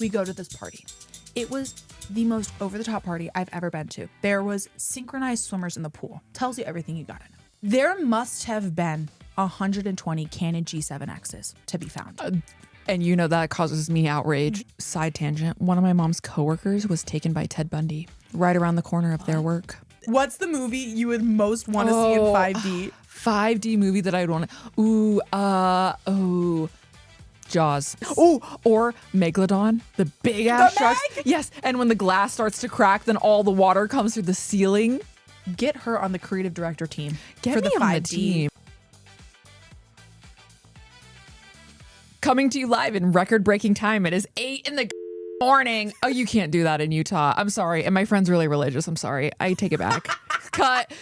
we go to this party. It was the most over-the-top party I've ever been to. There was synchronized swimmers in the pool. Tells you everything you gotta know. There must have been 120 Canon G7Xs to be found. And you know that causes me outrage. Side tangent. One of my mom's coworkers was taken by Ted Bundy right around the corner of their work. What's the movie you would most want to see in 5D? 5D movie that I'd want to. Jaws. Oh, or Megalodon, the big ass sharks. Yes, and when the glass starts to crack, then all the water comes through the ceiling. Get her on the creative director team Get for me the 5D. on the team. Coming to you live in record-breaking time. It is 8 in the morning. Oh, you can't do that in Utah. I'm sorry. And my friend's really religious. I'm sorry. I take it back. Cut.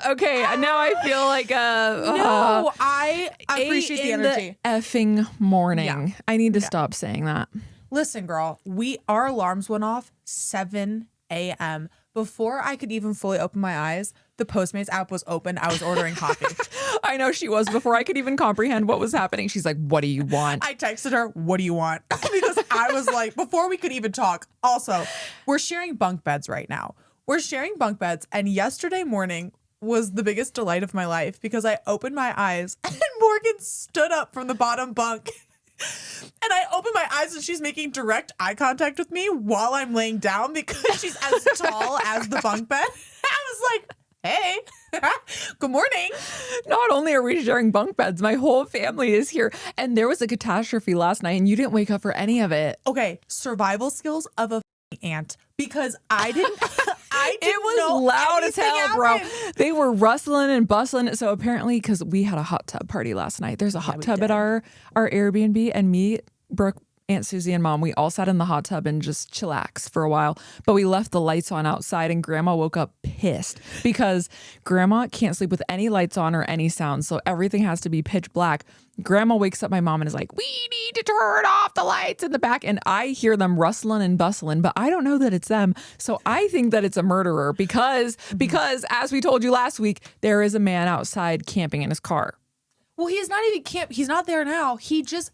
Okay, now I feel like No, I appreciate the energy. The effing morning. Yeah. I need to stop saying that. Listen, girl, our alarms went off 7 a.m. Before I could even fully open my eyes, the Postmates app was open. I was ordering coffee. I know she was. Before I could even comprehend what was happening, she's like, what do you want? I texted her, what do you want? Because I was like, before we could even talk. Also, we're sharing bunk beds right now. And yesterday morning was the biggest delight of my life because I opened my eyes and Morgan stood up from the bottom bunk. And I open my eyes and she's making direct eye contact with me while I'm laying down because she's as tall as the bunk bed. I was like, hey, good morning. Not only are we sharing bunk beds, my whole family is here. And there was a catastrophe last night and you didn't wake up for any of it. Okay, survival skills of a ant because I didn't it was loud as hell, bro. They were rustling and bustling. So apparently, because we had a hot tub party last night, there's a hot tub at our Airbnb, and me, Brooke, Aunt Susie, and Mom, we all sat in the hot tub and just chillax for a while. But we left the lights on outside, and Grandma woke up pissed because Grandma can't sleep with any lights on or any sound. So everything has to be pitch black. Grandma wakes up my mom and is like, we need to turn off the lights in the back. And I hear them rustling and bustling, but I don't know that it's them. So I think that it's a murderer because as we told you last week, there is a man outside camping in his car. Well, he's not even he's not there now.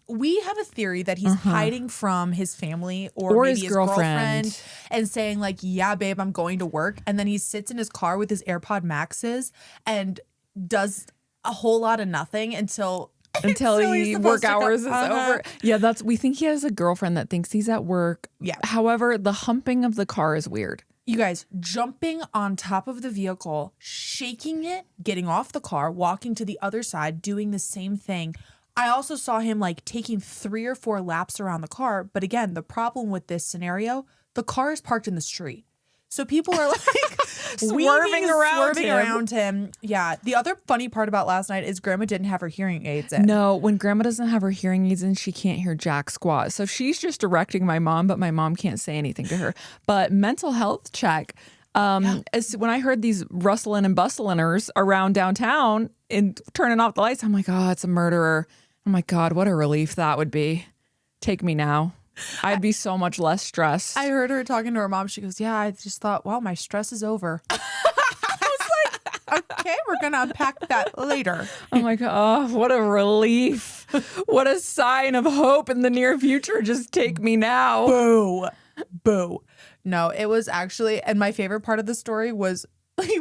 We have a theory that he's hiding from his family or maybe his girlfriend and saying like, yeah, babe, I'm going to work. And then he sits in his car with his AirPod Maxes and does a whole lot of nothing until work hours is over. Yeah, we think he has a girlfriend that thinks he's at work. Yeah. However, the humping of the car is weird. You guys, jumping on top of the vehicle, shaking it, getting off the car, walking to the other side, doing the same thing. I also saw him like taking 3 or 4 laps around the car. But again, the problem with this scenario, the car is parked in the street. So people are like swerving around him. Yeah. The other funny part about last night is Grandma didn't have her hearing aids in. No, when Grandma doesn't have her hearing aids in, she can't hear jack squat. So she's just directing my mom, but my mom can't say anything to her. But mental health check. As when I heard these rustling and bustlingers around downtown and turning off the lights, I'm like, oh, it's a murderer. Oh my God, what a relief that would be. Take me now. I'd be so much less stressed. I heard her talking to her mom. She goes, yeah, I just thought, well, my stress is over. I was like, okay, we're going to unpack that later. I'm like, oh, what a relief. What a sign of hope in the near future. Just take me now. Boo. No, it was actually, and my favorite part of the story was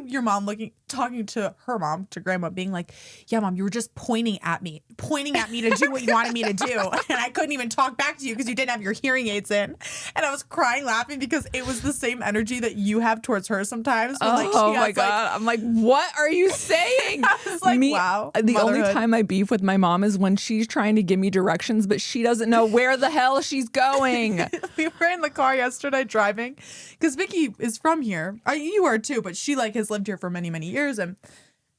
your mom talking to her mom, to Grandma, being like, yeah, Mom, you were just pointing at me to do what you wanted me to do. And I couldn't even talk back to you because you didn't have your hearing aids in. And I was crying, laughing because it was the same energy that you have towards her sometimes. When, my God. I'm like, what are you saying? I was like, wow. The only time I beef with my mom is when she's trying to give me directions, but she doesn't know where the hell she's going. We were in the car yesterday driving because Vicky is from here. You are too, but she has lived here for many, many years. And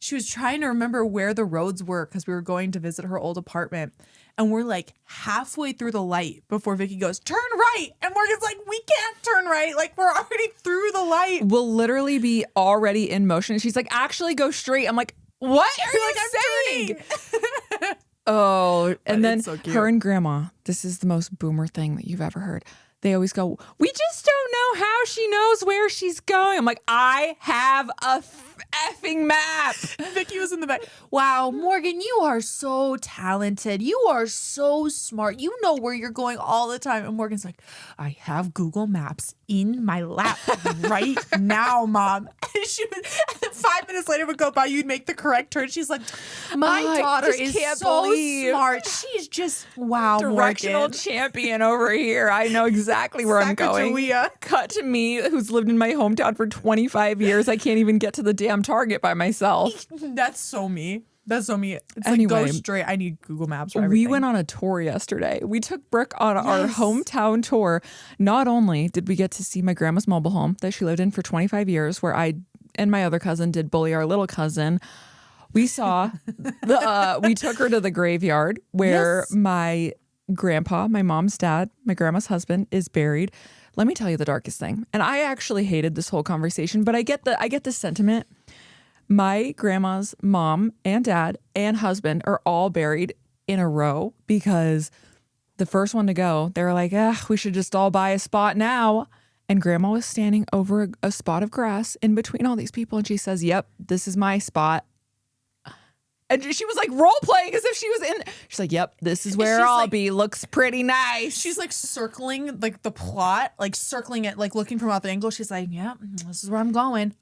she was trying to remember where the roads were because we were going to visit her old apartment. And we're like halfway through the light before Vicky goes, turn right. And Morgan's like, we can't turn right. Like, we're already through the light. We'll literally be already in motion. She's like, actually go straight. I'm like, what are you saying? And then so her and Grandma, this is the most boomer thing that you've ever heard. They always go, we just don't know how she knows where she's going. I'm like, I have effing map. Vicky was in the back. Wow, Morgan, you are so talented. You are so smart. You know where you're going all the time. And Morgan's like, I have Google Maps in my lap right now, Mom. And she would, 5 minutes later would go by, you'd make the correct turn. She's like, my daughter is so smart. She's just, wow, directional Morgan. champion over here. I know exactly where I'm going. Cut to me, who's lived in my hometown for 25 years. I can't even get to the damn Target by myself. That's so me. That's so me. It's Anyway, like, go straight. I need Google Maps for everything. We went on a tour yesterday. We took Brooke on our hometown tour. Not only did we get to see my grandma's mobile home that she lived in for 25 years, where I and my other cousin did bully our little cousin. We saw, we took her to the graveyard where my grandpa, my mom's dad, my grandma's husband is buried. Let me tell you the darkest thing. And I actually hated this whole conversation, but I get the sentiment. My grandma's mom and dad and husband are all buried in a row because the first one to go, they were like, we should just all buy a spot now. And grandma was standing over a spot of grass in between all these people. And she says, yep, this is my spot. And she was like role playing as if she was in. She's like, yep, this is where I'll be. Looks pretty nice. She's like circling like the plot, like circling it, like looking from other angles. She's like, yeah, this is where I'm going.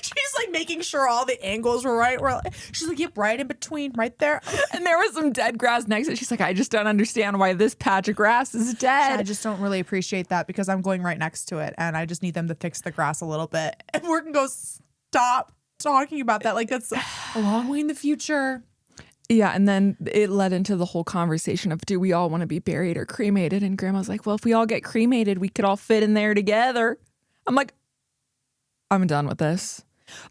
She's like making sure all the angles were right. She's like, yep, right in between, right there. And there was some dead grass next to it. She's like, I just don't understand why this patch of grass is dead. I just don't really appreciate that because I'm going right next to it and I just need them to fix the grass a little bit. And Morgan goes, stop talking about that. Like, that's a long way in the future. Yeah, and then it led into the whole conversation of, do we all want to be buried or cremated? And grandma's like, well, if we all get cremated, we could all fit in there together. I'm like, I'm done with this.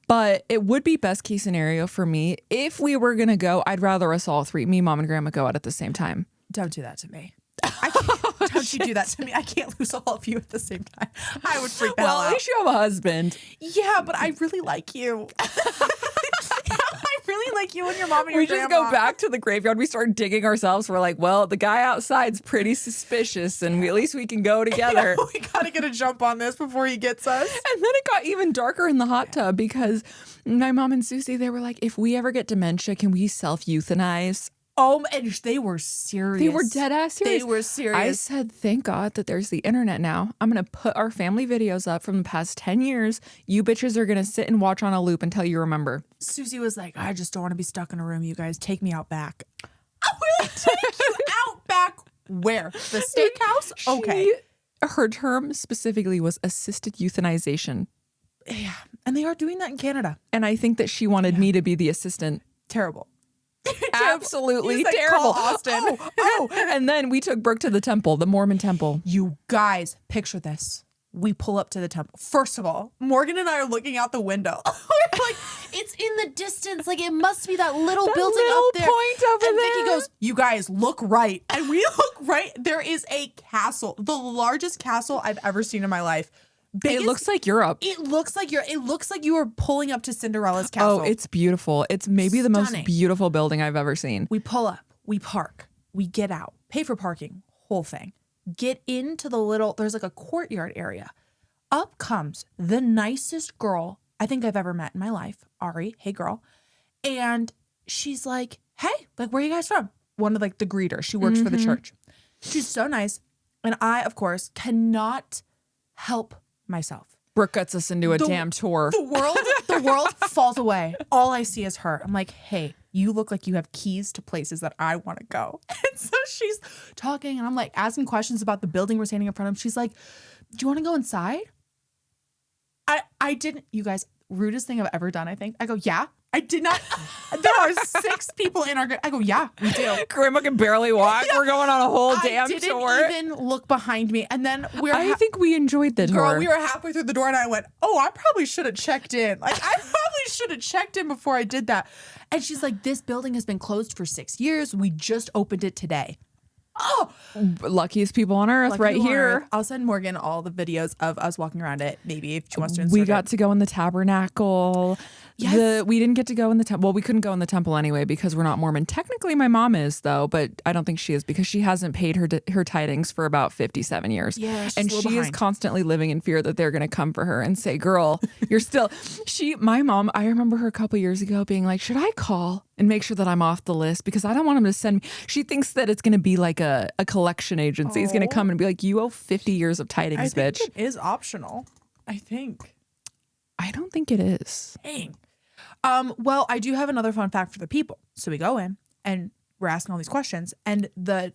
But it would be best case scenario for me. If we were going to go, I'd rather us all three, me, mom, and grandma, go out at the same time. Don't do that to me. I can't, don't you do that to me. I can't lose all of you at the same time. I would freak the hell out. Well, at least you have a husband. Yeah, but I really like you. I really like you and your mom and your grandma. We just go back to the graveyard. We start digging ourselves. We're like, well, the guy outside's pretty suspicious, and at least we can go together. Yeah, we gotta get a jump on this before he gets us. And then it got even darker in the hot tub because my mom and Susie, they were like, if we ever get dementia, can we self-euthanize? Oh, and they were serious. They were dead ass serious. They were serious. I said, thank God that there's the internet now. I'm going to put our family videos up from the past 10 years. You bitches are going to sit and watch on a loop until you remember. Susie was like, I just don't want to be stuck in a room. You guys take me out back. I will take you out back. Where? The steakhouse? Okay. Her term specifically was assisted euthanization. Yeah. And they are doing that in Canada. And I think that she wanted me to be the assistant. Terrible. Absolutely like, terrible. Call Austin. Oh. And then we took Brooke to the temple, the Mormon temple. You guys, picture this. We pull up to the temple. First of all, Morgan and I are looking out the window. We're like, it's in the distance. Like, it must be that little building up there. Point over and there. Vicky goes, you guys, look right. And we look right. There is a castle, the largest castle I've ever seen in my life. It looks like Europe. It looks like you were pulling up to Cinderella's castle. Oh, it's beautiful. It's maybe the most beautiful building I've ever seen. We pull up, we park, we get out, pay for parking, whole thing. Get into there's like a courtyard area. Up comes the nicest girl I think I've ever met in my life, Ari. Hey, girl. And she's like, hey, like, where are you guys from? One of like the greeters. She works for the church. She's so nice. And I, of course, cannot help myself. Brooke gets us into a damn tour. The world falls away. All I see is her. I'm like, hey, you look like you have keys to places that I want to go. And so she's talking and I'm like asking questions about the building we're standing in front of. She's like, do you want to go inside? I didn't, you guys, rudest thing I've ever done, I think. I go, yeah. I did not. There are 6 people in our. I go, yeah, we do. Grandma can barely walk. Yeah. We're going on a whole damn tour. I didn't even look behind me. And then I think we enjoyed the tour. Girl, we were halfway through the door and I went, oh, I probably should have checked in. Like, I probably should have checked in before I did that. And she's like, this building has been closed for 6 years. We just opened it today. Oh, luckiest people on earth right here. I'll send Morgan all the videos of us walking around it. Maybe if she wants to insert We got to go in the tabernacle. Yes. We didn't get to go in the temple. Well, we couldn't go in the temple anyway because we're not Mormon. Technically, my mom is though, but I don't think she is because she hasn't paid her tidings for about 57 years. Yeah, and she is constantly living in fear that they're going to come for her and say, "Girl, you're still." My mom. I remember her a couple years ago being like, "Should I call and make sure that I'm off the list because I don't want them to send me." She thinks that it's going to be like a collection agency is going to come and be like, "You owe 50 years of tidings, bitch." I think it is optional. I think. I don't think it is. Dang. Well, I do have another fun fact for the people. So we go in and we're asking all these questions, and the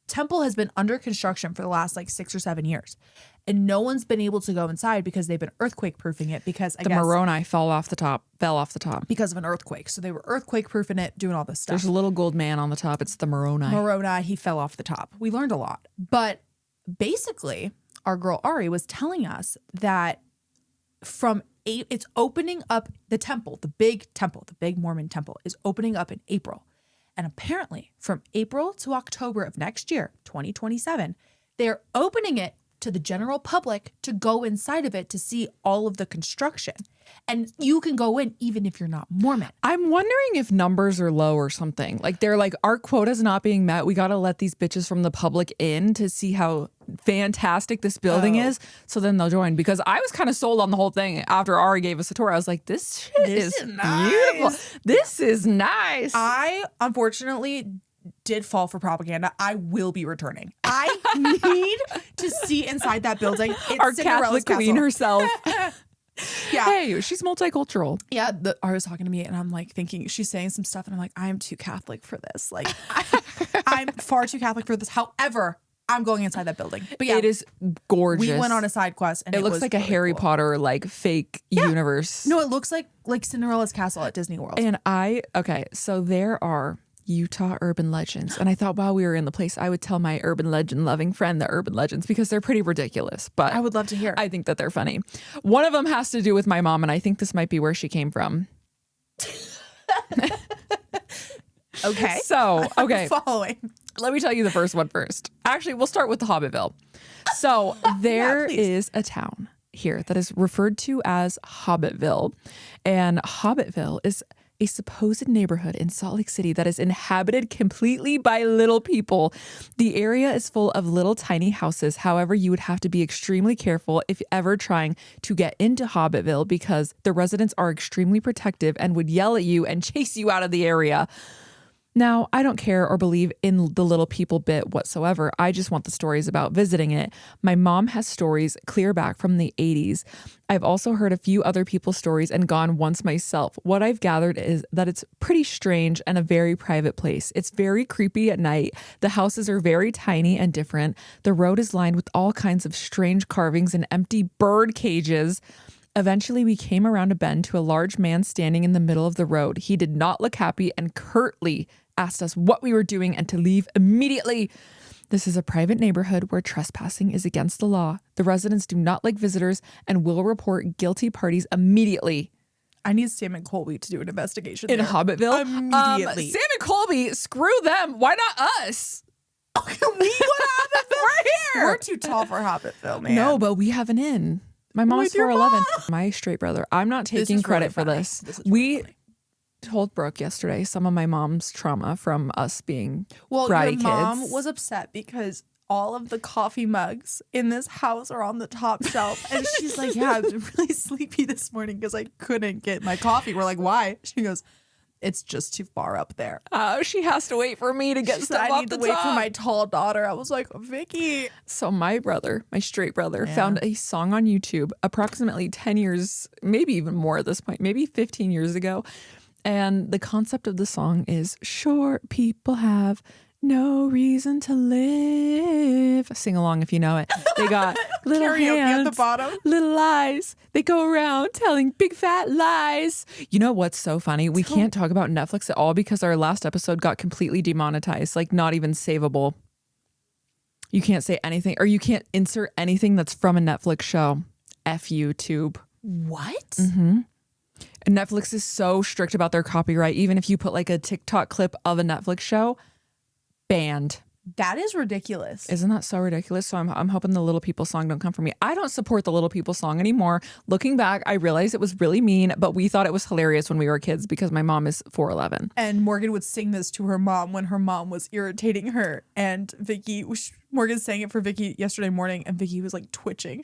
temple has been under construction for the last like 6 or 7 years, and no one's been able to go inside because they've been earthquake proofing it because the Moroni fell off the top because of an earthquake. So they were earthquake proofing it, doing all this stuff. There's a little gold man on the top. It's the Moroni. He fell off the top. We learned a lot, but basically, our girl Ari was telling us that it's opening up the temple, the big Mormon temple is opening up in April. And apparently from April to October of next year, 2027, they're opening it to the general public to go inside of it to see all of the construction. And you can go in even if you're not Mormon. I'm wondering if numbers are low or something. Like they're like, our quota's not being met. We got to let these bitches from the public in to see how fantastic this building is. So then they'll join. Because I was kind of sold on the whole thing after Ari gave us a tour. I was like, this shit is beautiful. This is nice. I unfortunately did fall for propaganda. I will be returning. I need to see inside that building. It's our Cinderella's Catholic queen herself. Yeah. Hey, she's multicultural. Yeah. Ari was talking to me and I'm like thinking, she's saying some stuff and I'm like, I am too Catholic for this. Like, I'm far too Catholic for this. However, I'm going inside that building. But yeah, it is gorgeous. We went on a side quest and it looks like really a Harry cool. Potter like fake universe. No, it looks like Cinderella's castle at Disney World. And so there are Utah urban legends. And I thought while we were in the place, I would tell my urban legend loving friend the urban legends because they're pretty ridiculous. But I would love to hear. I think that they're funny. One of them has to do with my mom, and I think this might be where she came from. Okay. So, okay. I'm following. Let me tell you the first one first. Actually, we'll start with the Hobbitville. So there is a town here that is referred to as Hobbitville. And Hobbitville is a supposed neighborhood in Salt Lake City that is inhabited completely by little people. The area is full of little tiny houses. However, you would have to be extremely careful if ever trying to get into Hobbitville because the residents are extremely protective and would yell at you and chase you out of the area. Now, I don't care or believe in the little people bit whatsoever. I just want the stories about visiting it. My mom has stories clear back from the 80s. I've also heard a few other people's stories and gone once myself. What I've gathered is that it's pretty strange and a very private place. It's very creepy at night. The houses are very tiny and different. The road is lined with all kinds of strange carvings and empty bird cages. Eventually, we came around a bend to a large man standing in the middle of the road. He did not look happy and curtly asked us what we were doing and to leave immediately. This is a private neighborhood where trespassing is against the law. The residents do not like visitors and will report guilty parties immediatty. I need Sam and Colby to do an investigation in Hobbitville. Immediately. Sam and Colby, screw them. Why not us? We go to Hobbitville. We're here. We're too tall for Hobbitville, man. No, but we have an inn. My mom's 4'11". My straight brother. I'm not taking credit for this. We told Brooke yesterday some of my mom's trauma from us being bratty kids. Your mom was upset because all of the coffee mugs in this house are on the top shelf. And she's like, yeah, I was really sleepy this morning because I couldn't get my coffee. We're like, why? She goes, it's just too far up there. She has to wait for me to get stuff I need to wait for my tall daughter. I was like, Vicky. So my brother, my straight brother, found a song on YouTube approximately 10 years, maybe even more at this point, maybe 15 years ago. And the concept of the song is short people have no reason to live. Sing along if you know it. They got little hands, at the bottom, little eyes. They go around telling big fat lies. You know what's so funny? We can't talk about Netflix at all because our last episode got completely demonetized, like not even savable. You can't say anything or you can't insert anything that's from a Netflix show. F YouTube. What? Mm-hmm. And Netflix is so strict about their copyright. Even if you put like a TikTok clip of a Netflix show, banned. That is ridiculous. Isn't that so ridiculous? So I'm hoping the Little People song don't come from me. I don't support the Little People song anymore. Looking back, I realized it was really mean, but we thought it was hilarious when we were kids because my mom is 4'11". And Morgan would sing this to her mom when her mom was irritating her. And Morgan sang it for Vicky yesterday morning, and Vicky was like twitching.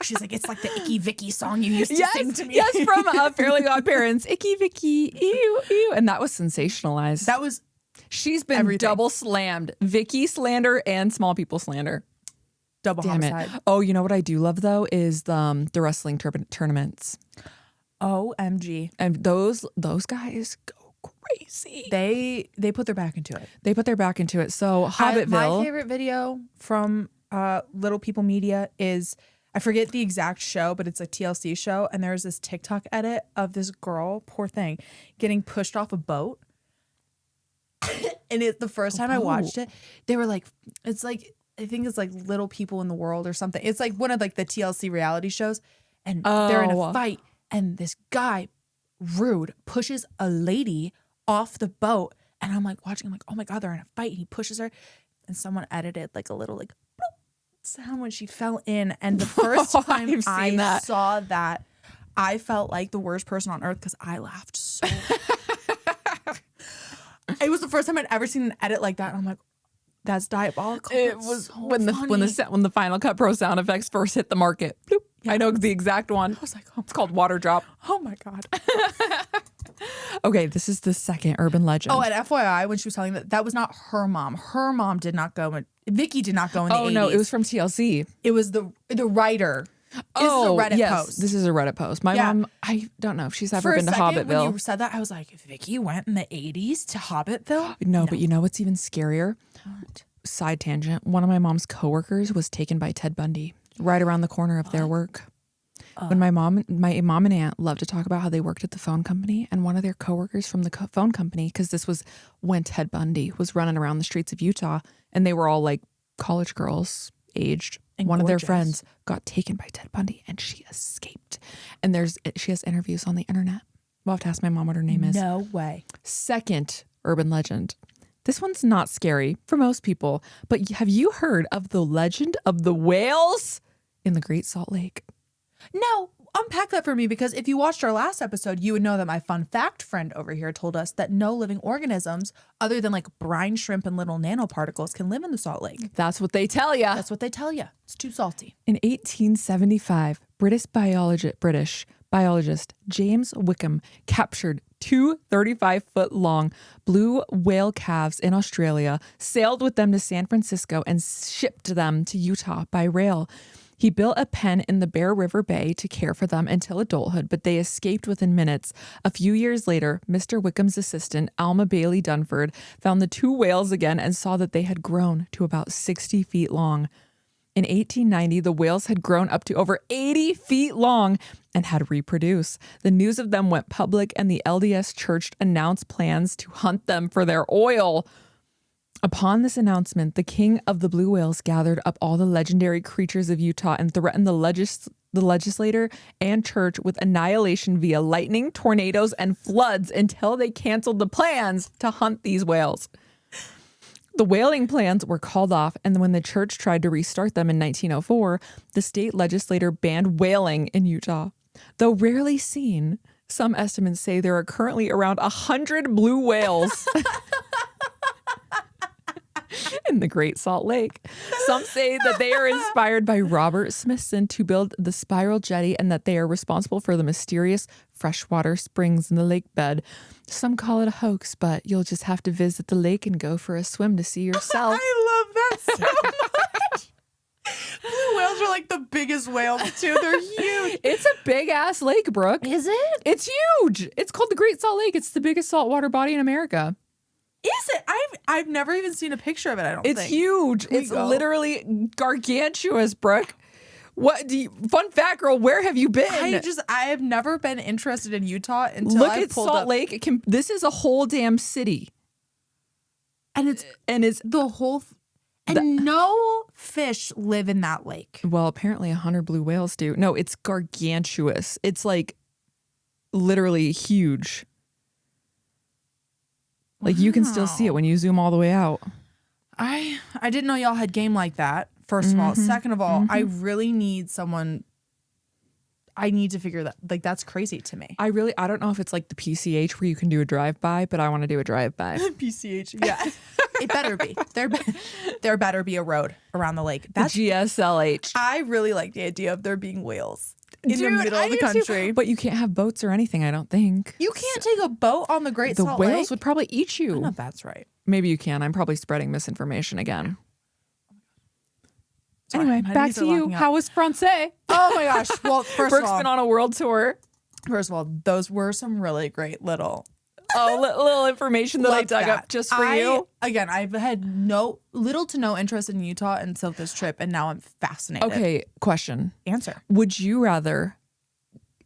She's like, it's like the Icky Vicky song you used to sing to me. Yes, from Fairly Odd Parents. Icky Vicky, ew, ew. And that was sensationalized. That was She's been double slammed. Vicky slander and small people slander. Double homicide. Oh, you know what I do love though is the wrestling tournaments. OMG. And those guys go crazy. They put their back into it. They put their back into it. So Hobbitville. My favorite video from Little People Media is, I forget the exact show, but it's a TLC show. And there's this TikTok edit of this girl, poor thing, getting pushed off a boat. And the first time I watched it, they were like, it's like, I think it's like Little People in the World or something. It's like one of like the TLC reality shows. And they're in a fight. And this guy, rude, pushes a lady off the boat. And I'm like watching, I'm like, oh my God, they're in a fight. And he pushes her. And someone edited like a little like bloop sound when she fell in. And the first time I saw that, I felt like the worst person on earth because I laughed so It was the first time I'd ever seen an edit like that. And I'm like, that's diabolical. It was so when the Final Cut Pro sound effects first hit the market. Bloop. Yeah, I know the exact one. I was like, oh, it's called Water Drop. Oh my God. Okay, this is the second urban legend. Oh, and FYI, when she was telling that was not her mom. Her mom did not go. Vicky did not go in the 80s. Oh no, it was from TLC. It was the writer. This is a Reddit post. This is a Reddit post. My mom, I don't know if she's ever been to Hobbitville. When you said that, I was like, Vicky went in the 80s to Hobbitville? No, but you know what's even scarier? What? Side tangent. One of my mom's coworkers was taken by Ted Bundy right around the corner of their work. When my mom and aunt loved to talk about how they worked at the phone company, and one of their coworkers from the phone company, because this was when Ted Bundy was running around the streets of Utah, and they were all like college girls aged. And one of their friends got taken by Ted Bundy and she escaped. And she has interviews on the internet. We'll have to ask my mom what her name is. No way. Second urban legend. This one's not scary for most people, but have you heard of the legend of the whales in the Great Salt Lake? No, unpack that for me, because if you watched our last episode, you would know that my fun fact friend over here told us that no living organisms other than like brine shrimp and little nanoparticles can live in the Salt Lake. That's what they tell you. That's what they tell you. It's too salty. In 1875, British biologist James Wickham captured two 35-foot-long blue whale calves in Australia, sailed with them to San Francisco, and shipped them to Utah by rail. He built a pen in the Bear River Bay to care for them until adulthood, but they escaped within minutes. A few years later, Mr. Wickham's assistant, Alma Bailey Dunford, found the two whales again and saw that they had grown to about 60 feet long. In 1890, the whales had grown up to over 80 feet long and had reproduced. The news of them went public, and the LDS Church announced plans to hunt them for their oil. Upon this announcement, the king of the blue whales gathered up all the legendary creatures of Utah and threatened the legislator and church with annihilation via lightning, tornadoes, and floods until they canceled the plans to hunt these whales. The whaling plans were called off, and when the church tried to restart them in 1904, the state legislature banned whaling in Utah. Though rarely seen, some estimates say there are currently around 100 blue whales in the Great Salt Lake. Some say that they are inspired by Robert Smithson to build the spiral jetty, and that they are responsible for the mysterious freshwater springs in the lake bed. Some call it a hoax, but you'll just have to visit the lake and go for a swim to see yourself. I love that so much. Blue whales are like the biggest whales too. They're huge. It's a big ass lake, Brooke. Is it? It's huge. It's called the Great Salt Lake. It's the biggest saltwater body in America. Is it? I've never even seen a picture of it, I don't think. It's huge. It's literally gargantuous, Brooke. Fun fact, girl, where have you been? I have never been interested in Utah until Look at Salt Lake. This is a whole damn city. And it's the whole no fish live in that lake. Well, apparently 100 blue whales do. No, it's gargantuous. It's like literally huge. Like you can still see it when you zoom all the way out. I didn't know y'all had game like that, first of all. Second of all, I really need someone. I need to figure that, like, that's crazy to me. I don't know if it's like the PCH where you can do a drive-by, but I want to do a drive-by. PCH, yeah. It better be. There better be a road around the lake. That's the GSLH. I really like the idea of there being whales in the middle of the country. Too. But you can't have boats or anything, I don't think. You can't take a boat on the Great Salt Lake? The whales would probably eat you. I know that's right. Maybe you can. I'm probably spreading misinformation again. Sorry, anyway, back to you. How was Francais? Oh my gosh. Well, first Brooke's of all, been on a world tour. First of all, those were some really great little information that I dug up just for you. Again, I've had little to no interest in Utah until this trip, and now I'm fascinated. Okay, question. Answer. Would you rather,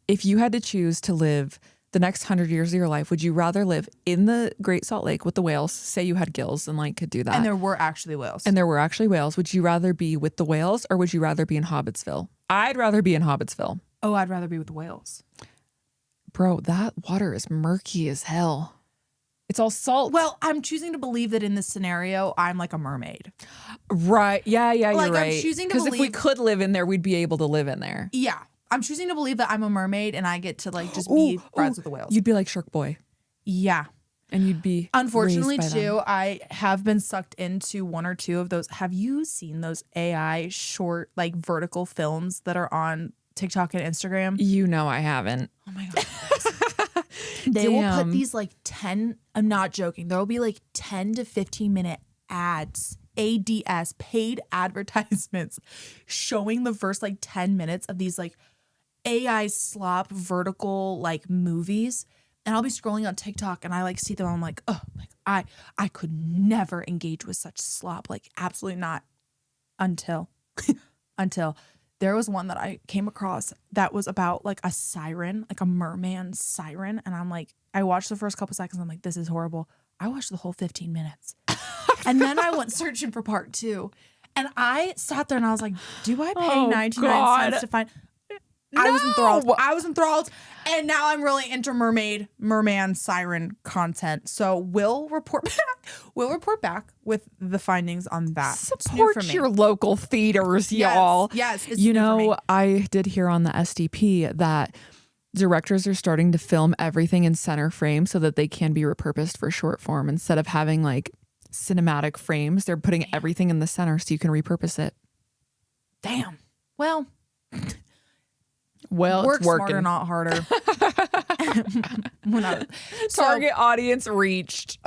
if you had to choose to live the next 100 years of your life, would you rather live in the Great Salt Lake with the whales? Say you had gills and like could do that. And there were actually whales. Would you rather be with the whales or would you rather be in Hobbitville? I'd rather be in Hobbitville. Oh, I'd rather be with the whales. Bro, that water is murky as hell. It's all salt. Well, I'm choosing to believe that in this scenario, I'm like a mermaid. Right. Yeah, you're right. I'm choosing to believe. Because if we could live in there, we'd be able to live in there. Yeah. I'm choosing to believe that I'm a mermaid and I get to like just be friends with the whales. You'd be like Shark Boy. Yeah. And you'd be unfortunately too, I have been sucked into one or two of those. Have you seen those AI short like vertical films that are on TikTok and Instagram? You know I haven't. Oh my God. They will put these like 10, I'm not joking, there will be like 10 to 15 minute ads, ADS, paid advertisements showing the first like 10 minutes of these like AI slop vertical like movies. And I'll be scrolling on TikTok and I like see them. I'm like, oh, like I could never engage with such slop. Like absolutely not until there was one that I came across that was about like a siren, like a merman siren. And I'm like, I watched the first couple seconds. I'm like, this is horrible. I watched the whole 15 minutes. And then I went searching for part 2. And I sat there and I was like, do I pay 99 cents to find... No. I was enthralled. And now I'm really into merman siren content. So we'll report back with the findings on that. Support your local theaters, y'all. Yes. You know, I did hear on the SDP that directors are starting to film everything in center frame so that they can be repurposed for short form. Instead of having like cinematic frames, they're putting everything in the center so you can repurpose it. Damn. Well, work it's working. Smarter, not harder. Target audience reached.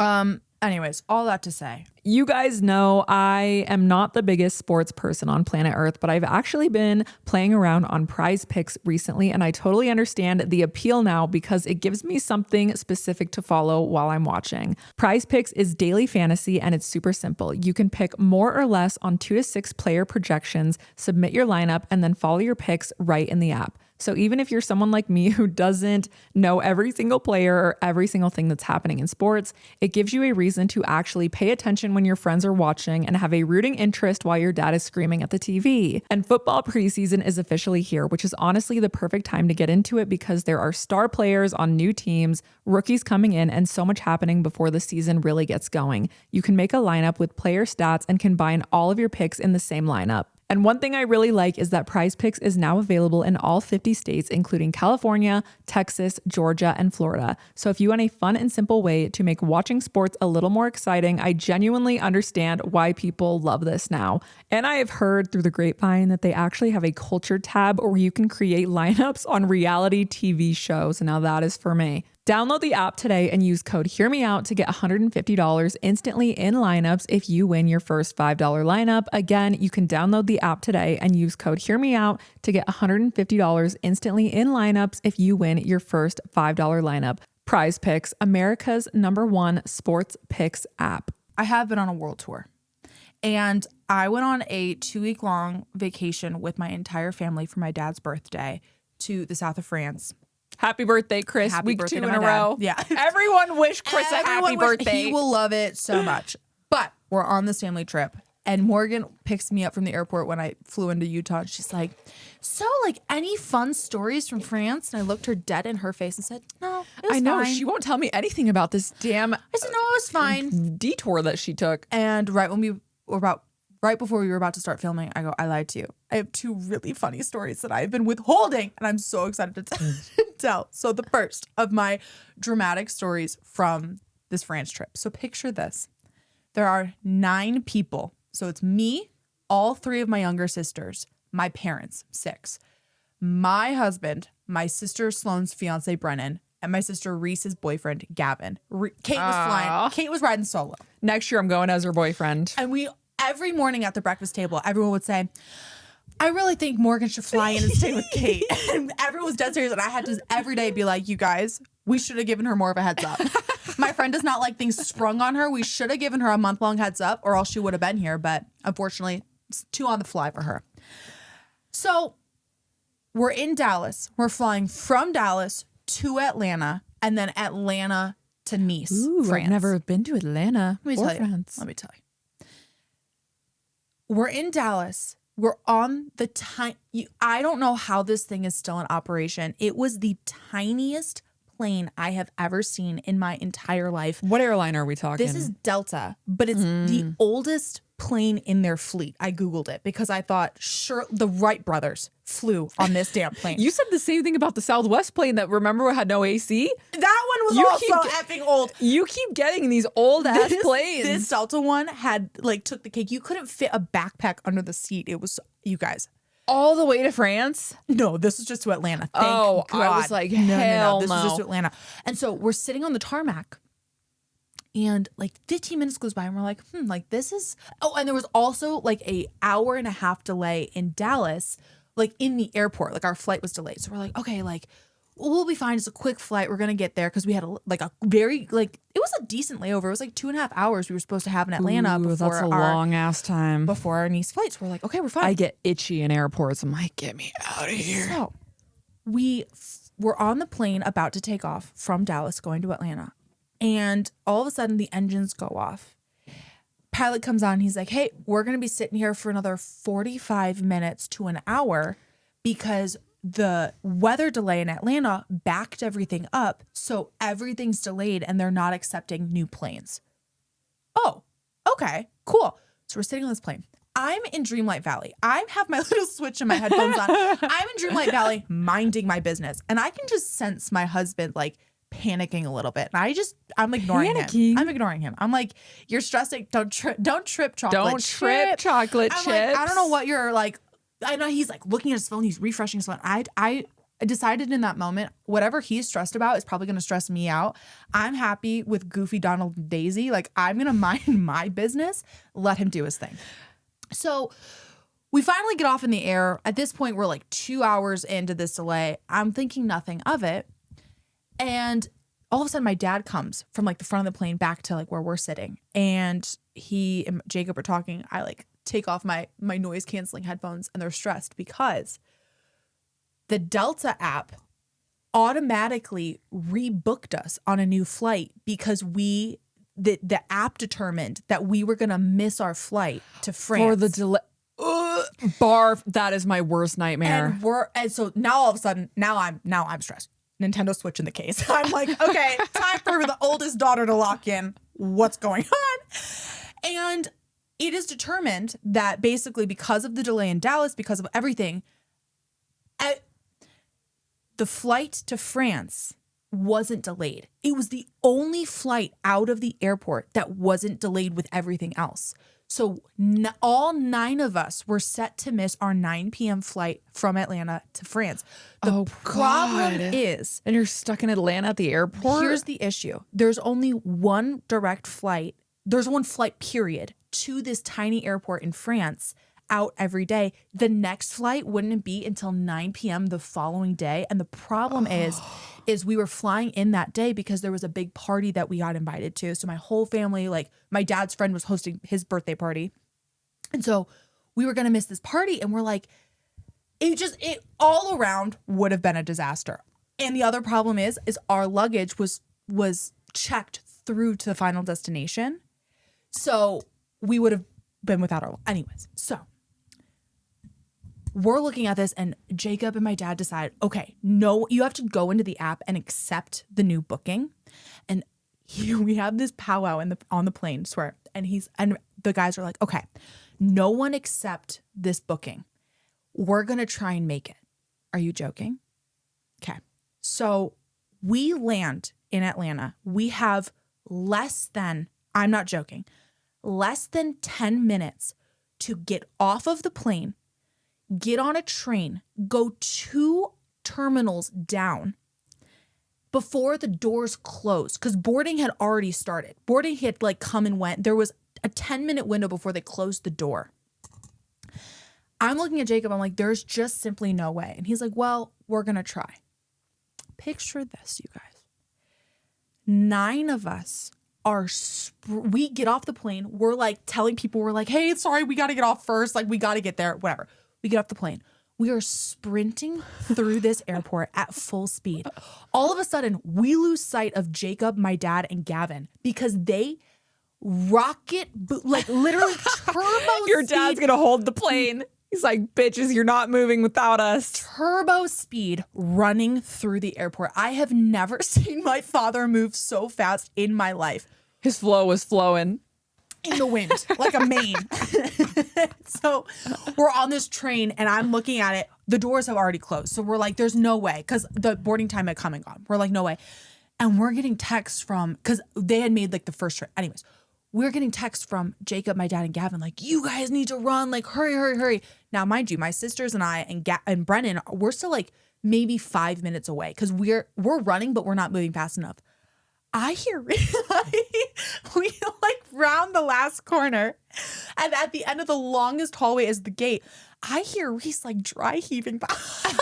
Anyways, all that to say, you guys know I am not the biggest sports person on planet Earth, but I've actually been playing around on Prize Picks recently, and I totally understand the appeal now because it gives me something specific to follow while I'm watching. Prize Picks is daily fantasy, and it's super simple. You can pick more or less on 2 to 6 player projections, submit your lineup, and then follow your picks right in the app. So even if you're someone like me who doesn't know every single player or every single thing that's happening in sports, it gives you a reason to actually pay attention when your friends are watching and have a rooting interest while your dad is screaming at the TV. And football preseason is officially here, which is honestly the perfect time to get into it because there are star players on new teams, rookies coming in, and so much happening before the season really gets going. You can make a lineup with player stats and combine all of your picks in the same lineup. And one thing I really like is that Prize Picks is now available in all 50 states, including California, Texas, Georgia, and Florida. So if you want a fun and simple way to make watching sports a little more exciting, I genuinely understand why people love this now. And I have heard through the grapevine that they actually have a culture tab where you can create lineups on reality TV shows. Now that is for me. Download the app today and use code HEARMEOUT to get $150 instantly in lineups if you win your first $5 lineup. Again, you can download the app today and use code HEARMEOUT to get $150 instantly in lineups if you win your first $5 lineup. Prize Picks, America's #1 sports picks app. I have been on a world tour and I went on a 2-week-long vacation with my entire family for my dad's birthday to the south of France. Happy birthday, Chris. Happy Week birthday 2 in a row. Yeah. Everyone wish Chris a happy birthday. He will love it so much. But we're on this family trip. And Morgan picks me up from the airport when I flew into Utah. And she's like, so like any fun stories from France? And I looked her dead in her face and said, no, it was I know. fine. She won't tell me anything about this damn I said, no, it was fine. detour that she took. And right when we right before we were about to start filming, I go, I lied to you. I have 2 really funny stories that I've been withholding, and I'm so excited to tell. So the first of my dramatic stories from this France trip. So picture this. There are 9 people. So it's me, all 3 of my younger sisters, my parents, 6, my husband, my sister Sloane's fiance, Brennan, and my sister Reese's boyfriend, Gavin. Kate was flying. Kate was riding solo. Next year I'm going as her boyfriend. And every morning at the breakfast table, everyone would say, I really think Morgan should fly in and stay with Kate. And everyone was dead serious. And I had to every day be like, you guys, we should have given her more of a heads up. My friend does not like things sprung on her. We should have given her a month-long heads up or else she would have been here. But unfortunately, it's too on the fly for her. So we're in Dallas. We're flying from Dallas to Atlanta and then Atlanta to Nice, Ooh, France. I've never been to Atlanta or France. Let me tell you. We're in Dallas. We're on the I don't know how this thing is still in operation. It was the tiniest plane I have ever seen in my entire life. What airline are we talking? This is Delta, but it's the oldest plane in their fleet. I Googled it because I thought, sure, the Wright brothers flew on this damn plane. You said the same thing about the Southwest plane that, remember, had no AC? That one was also effing old. You keep getting these old ass planes. This Delta one had took the cake. You couldn't fit a backpack under the seat. It was, you guys. All the way to France? No, this was just to Atlanta. Thank God. I was like, hell no. This was just to Atlanta. And so we're sitting on the tarmac. And 15 minutes goes by and we're like, this is, and there was also a hour-and-a-half delay in Dallas, in the airport, our flight was delayed. So we're like, okay, we'll be fine. It's a quick flight. We're going to get there. Cause we had a very, it was a decent layover. It was 2.5 hours we were supposed to have in Atlanta. Ooh, that's a long ass time. Before our Nice flight. So we're like, okay, we're fine. I get itchy in airports. I'm like, get me out of here. So we were on the plane about to take off from Dallas going to Atlanta. And all of a sudden the engines go off. Pilot comes on. He's like, hey, we're going to be sitting here for another 45 minutes to an hour because the weather delay in Atlanta backed everything up. So everything's delayed and they're not accepting new planes. Oh, okay, cool. So we're sitting on this plane. I'm in Dreamlight Valley. I have my little switch in my headphones on. I'm in Dreamlight Valley minding my business. And I can just sense my husband panicking a little bit. And I'm ignoring him. I'm ignoring him. I'm like, you're stressing. Don't trip chocolate Don't trip chocolate chips. I don't know what you're I know he's looking at his phone. He's refreshing his phone. I decided in that moment, whatever he's stressed about is probably going to stress me out. I'm happy with Goofy, Donald, and Daisy. I'm going to mind my business. Let him do his thing. So we finally get off in the air. At this point, we're 2 hours into this delay. I'm thinking nothing of it. And all of a sudden, my dad comes from the front of the plane back to where we're sitting. And he and Jacob are talking. I take off my noise canceling headphones and they're stressed because the Delta app automatically rebooked us on a new flight because the app determined that we were going to miss our flight to France. For the delay. That is my worst nightmare. And so now all of a sudden, now I'm stressed. Nintendo Switch in the case. I'm like, okay, time for the oldest daughter to lock in. What's going on? And it is determined that basically because of the delay in Dallas, because of everything, the flight to France wasn't delayed. It was the only flight out of the airport that wasn't delayed with everything else. So all 9 of us were set to miss our 9 p.m. flight from Atlanta to France. The problem is... And you're stuck in Atlanta at the airport? Here's the issue. There's only one direct flight. There's one flight, period, to this tiny airport in France out every day. The next flight wouldn't be until 9 p.m. the following day. And the problem is we were flying in that day because there was a big party that we got invited to. So my whole family, my dad's friend was hosting his birthday party. And so we were going to miss this party. And we're it all around would have been a disaster. And the other problem is our luggage was checked through to the final destination. So we would have been without our, anyways. So we're looking at this and Jacob and my dad decide, okay, no, you have to go into the app and accept the new booking. And we have this powwow on the plane, swear. And the guys are like, okay, no one accept this booking. We're going to try and make it. Are you joking? Okay. So we land in Atlanta. We have I'm not joking, less than 10 minutes to get off of the plane, get on a train, go 2 terminals down before the doors closed, because boarding had already started. Boarding had like come and went. There was a 10-minute window before they closed the door. I'm looking at Jacob. I'm like, there's just simply no way. And he's like, well, we're going to try. Picture this, you guys. 9 of us we get off the plane. We're like telling people, we're like, hey, sorry, we got to get off first. Like, we got to get there, whatever. We get off the plane. We are sprinting through this airport at full speed. All of a sudden, we lose sight of Jacob, my dad, and Gavin because they like literally turbo Your dad's going to hold the plane. He's like, bitches, you're not moving without us. Turbo speed running through the airport. I have never seen my father move so fast in my life. His flow was flowing. In the wind, like a mane. So we're on this train and I'm looking at it. The doors have already closed. So we're like, there's no way, because the boarding time had come and gone. We're like, no way. And we're getting texts because they had made like the first trip. Anyways, we're getting texts from Jacob, my dad, and Gavin, like, you guys need to run, like, hurry, hurry, hurry. Now, mind you, my sisters and I and Brennan, we're still like maybe 5 minutes away because we're running, but we're not moving fast enough. I hear we like round the last corner, and at the end of the longest hallway is the gate. I hear Reese like dry heaving behind me.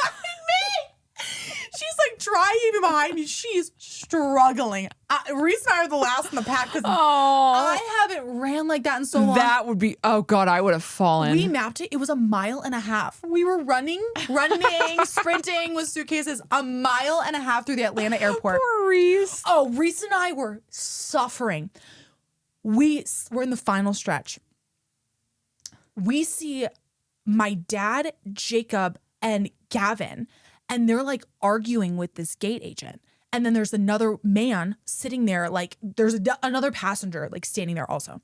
She's like dry heaving behind me. She's struggling. Reese and I are the last in the pack because I haven't ran like that in so long. That would be, oh God, I would have fallen. We mapped it. It was 1.5 miles. We were running, sprinting with suitcases 1.5 miles through the Atlanta airport. Poor Reese. Oh, Reese and I were suffering. We're in the final stretch. We see my dad, Jacob, and Gavin, and they're like arguing with this gate agent. And then there's another man sitting there, like there's another passenger like standing there also.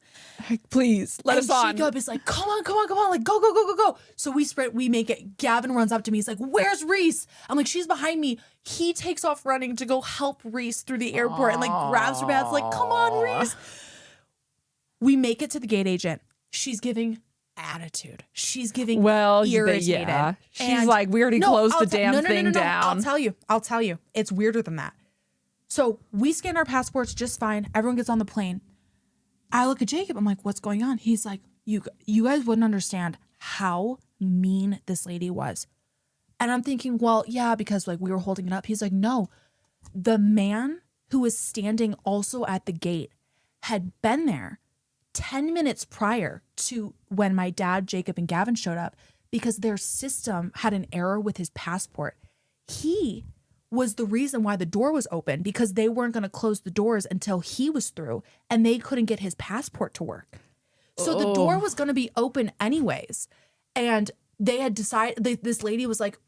Like, please let us on. Jacob is like, come on, like go. So we sprint, we make it. Gavin runs up to me. He's like, where's Reese? I'm like, she's behind me. He takes off running to go help Reese through the airport and like grabs her bags, like, come on, Reese. We make it to the gate agent. She's giving attitude. She's giving irritated. Yeah. She's like, we already closed the damn thing down. I'll tell you. It's weirder than that. So we scan our passports just fine. Everyone gets on the plane. I look at Jacob. I'm like, what's going on? He's like, you guys wouldn't understand how mean this lady was. And I'm thinking, well, yeah, because like we were holding it up. He's like, no, the man who was standing also at the gate had been there 10 minutes prior to when my dad, Jacob, and Gavin showed up because their system had an error with his passport. He was the reason why the door was open because they weren't going to close the doors until he was through and they couldn't get his passport to work. So the door was going to be open anyways. And they had decided, this lady was like,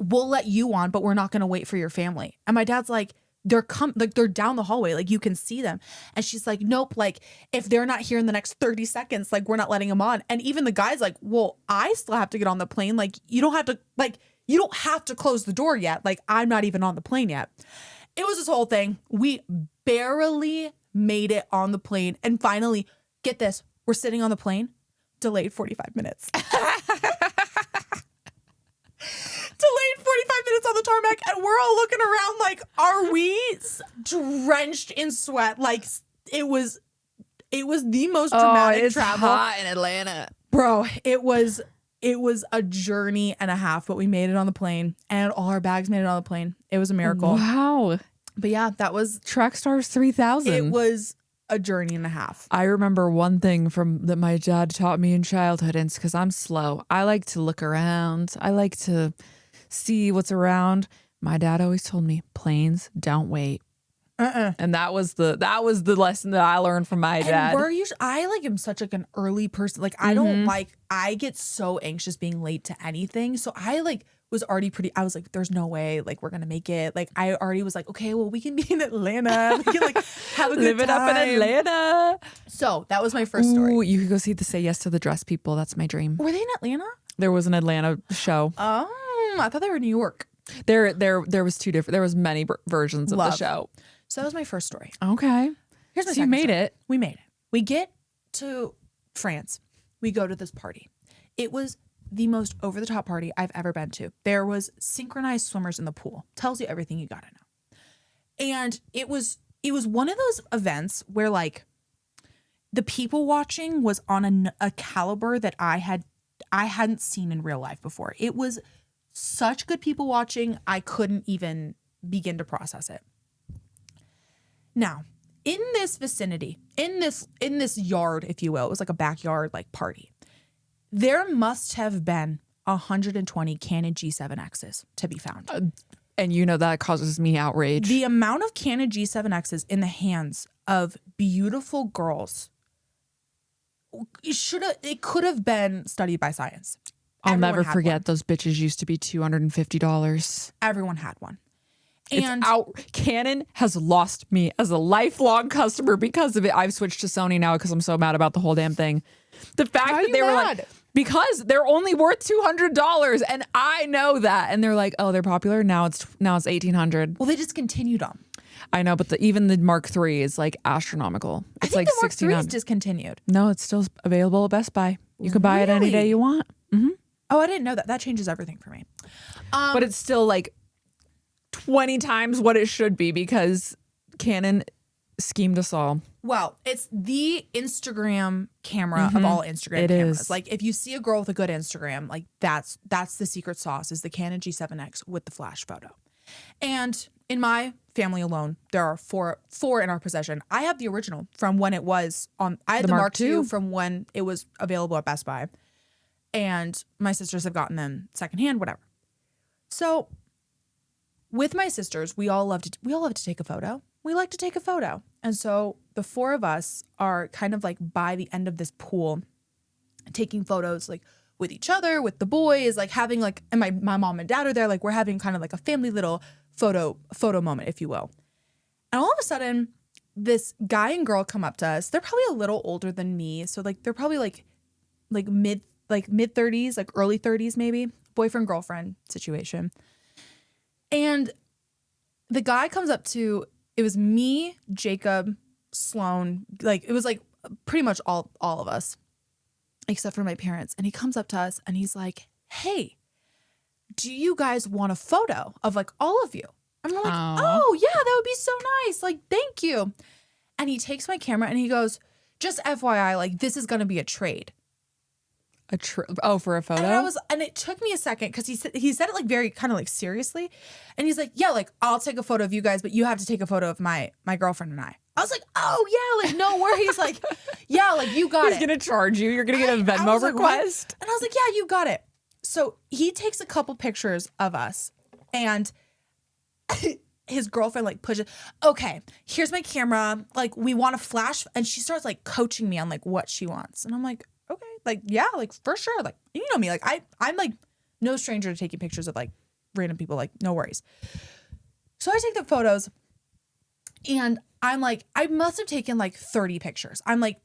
we'll let you on, but we're not going to wait for your family. And my dad's like, they're down the hallway, like you can see them. And she's like, nope, like if they're not here in the next 30 seconds, like we're not letting them on. And even the guy's like, well, I still have to get on the plane. Like you don't have to close the door yet. Like I'm not even on the plane yet. It was this whole thing. We barely made it on the plane. And finally, get this, we're sitting on the plane, delayed 45 minutes. Delayed 45 minutes on the tarmac, and we're all looking around like, are we drenched in sweat? Like it was the most dramatic travel. Hot in Atlanta, bro. It was a journey and a half, but we made it on the plane, and all our bags made it on the plane. It was a miracle. Wow. But yeah, that was Trackstars 3000. It was a journey and a half. I remember one thing that my dad taught me in childhood, and it's because I'm slow. I like to look around. I like to see what's around. My dad always told me, planes don't wait. And that was the lesson that I learned from my dad. I like am such like an early person. Like I don't I get so anxious being late to anything. So was already pretty, I was like, there's no way like we're gonna make it. Like I already was like, okay, well we can be in Atlanta. We can like have a good Live it time. up in Atlanta. So that was my first story. Ooh, you could go see the Say Yes to the Dress people. That's my dream. Were they in Atlanta? There was an Atlanta show. Oh, I thought they were in New York. There was two different. There was many versions of the show. So that was my first story. Okay. Here's my So you second made story. it. We made it. We get to France. We go to this party. It was the most over-the-top party I've ever been to. There was synchronized swimmers in the pool. Tells you everything you gotta know. And it was one of those events where like the people watching was on a caliber that I hadn't seen in real life before. It was such good people watching, I couldn't even begin to process it. Now, in this vicinity, in this yard, if you will, it was like a backyard like party. There must have been 120 Canon G7Xs to be found. And you know that causes me outrage. The amount of Canon G7Xs in the hands of beautiful girls, it could have been studied by science. I'll Everyone never had forget one. those bitches used to be $250. Everyone had one. It's And out. Canon has lost me as a lifelong customer because of it. I've switched to Sony now because I'm so mad about the whole damn thing. The fact Why are that you they were mad? like, because they're only worth $200, and I know that, and they're like, oh, they're popular now. It's $1,800. well, they discontinued them. I know, but even the Mark III is like astronomical. I It's think like the Mark III is $1,600. discontinued. No, it's still available at Best Buy. You can buy it any day Really? you want. Oh, I didn't know that. That changes everything for me. But it's still like 20 times what it should be because Canon schemed us all. Well, it's the Instagram camera of all Instagram It cameras. is. Like if you see a girl with a good Instagram, like that's the secret sauce is the Canon G7X with the flash photo. And in my family alone, there are four in our possession. I have the original from when it was on. I had the Mark II from when it was available at Best Buy, and my sisters have gotten them secondhand, whatever. So with my sisters, we all love to take a photo. We like to take a photo. And so the four of us are kind of like by the end of this pool taking photos like with each other, with the boys, like having like, and my mom and dad are there. Like we're having kind of like a family little photo moment, if you will. And all of a sudden this guy and girl come up to us. They're probably a little older than me. So like, they're probably like mid 30s, like early 30s, maybe boyfriend, girlfriend situation. And the guy comes up to, it was me, Jacob, Sloan, like it was like pretty much all of us, except for my parents. And he comes up to us and he's like, hey, do you guys want a photo of like all of you? And we're like, oh yeah, that would be so nice. Like, thank you. And he takes my camera and he goes, just FYI, like this is going to be a trade. For a photo? And it took me a second because he said it like very kind of like seriously. And he's like, yeah, like I'll take a photo of you guys, but you have to take a photo of my girlfriend and I. I was like, oh yeah, like no worries. Like, yeah, like you got it. He's going to charge you. You're going to get a I Venmo was like, request. what? And I was like, yeah, you got it. So he takes a couple pictures of us and his girlfriend like pushes, okay, here's my camera. Like we want a flash. And she starts like coaching me on like what she wants. And I'm like, okay, like, yeah, like for sure. Like, you know me, like I'm like no stranger to taking pictures of like random people, like no worries. So I take the photos and I'm like, I must have taken like 30 pictures. I'm like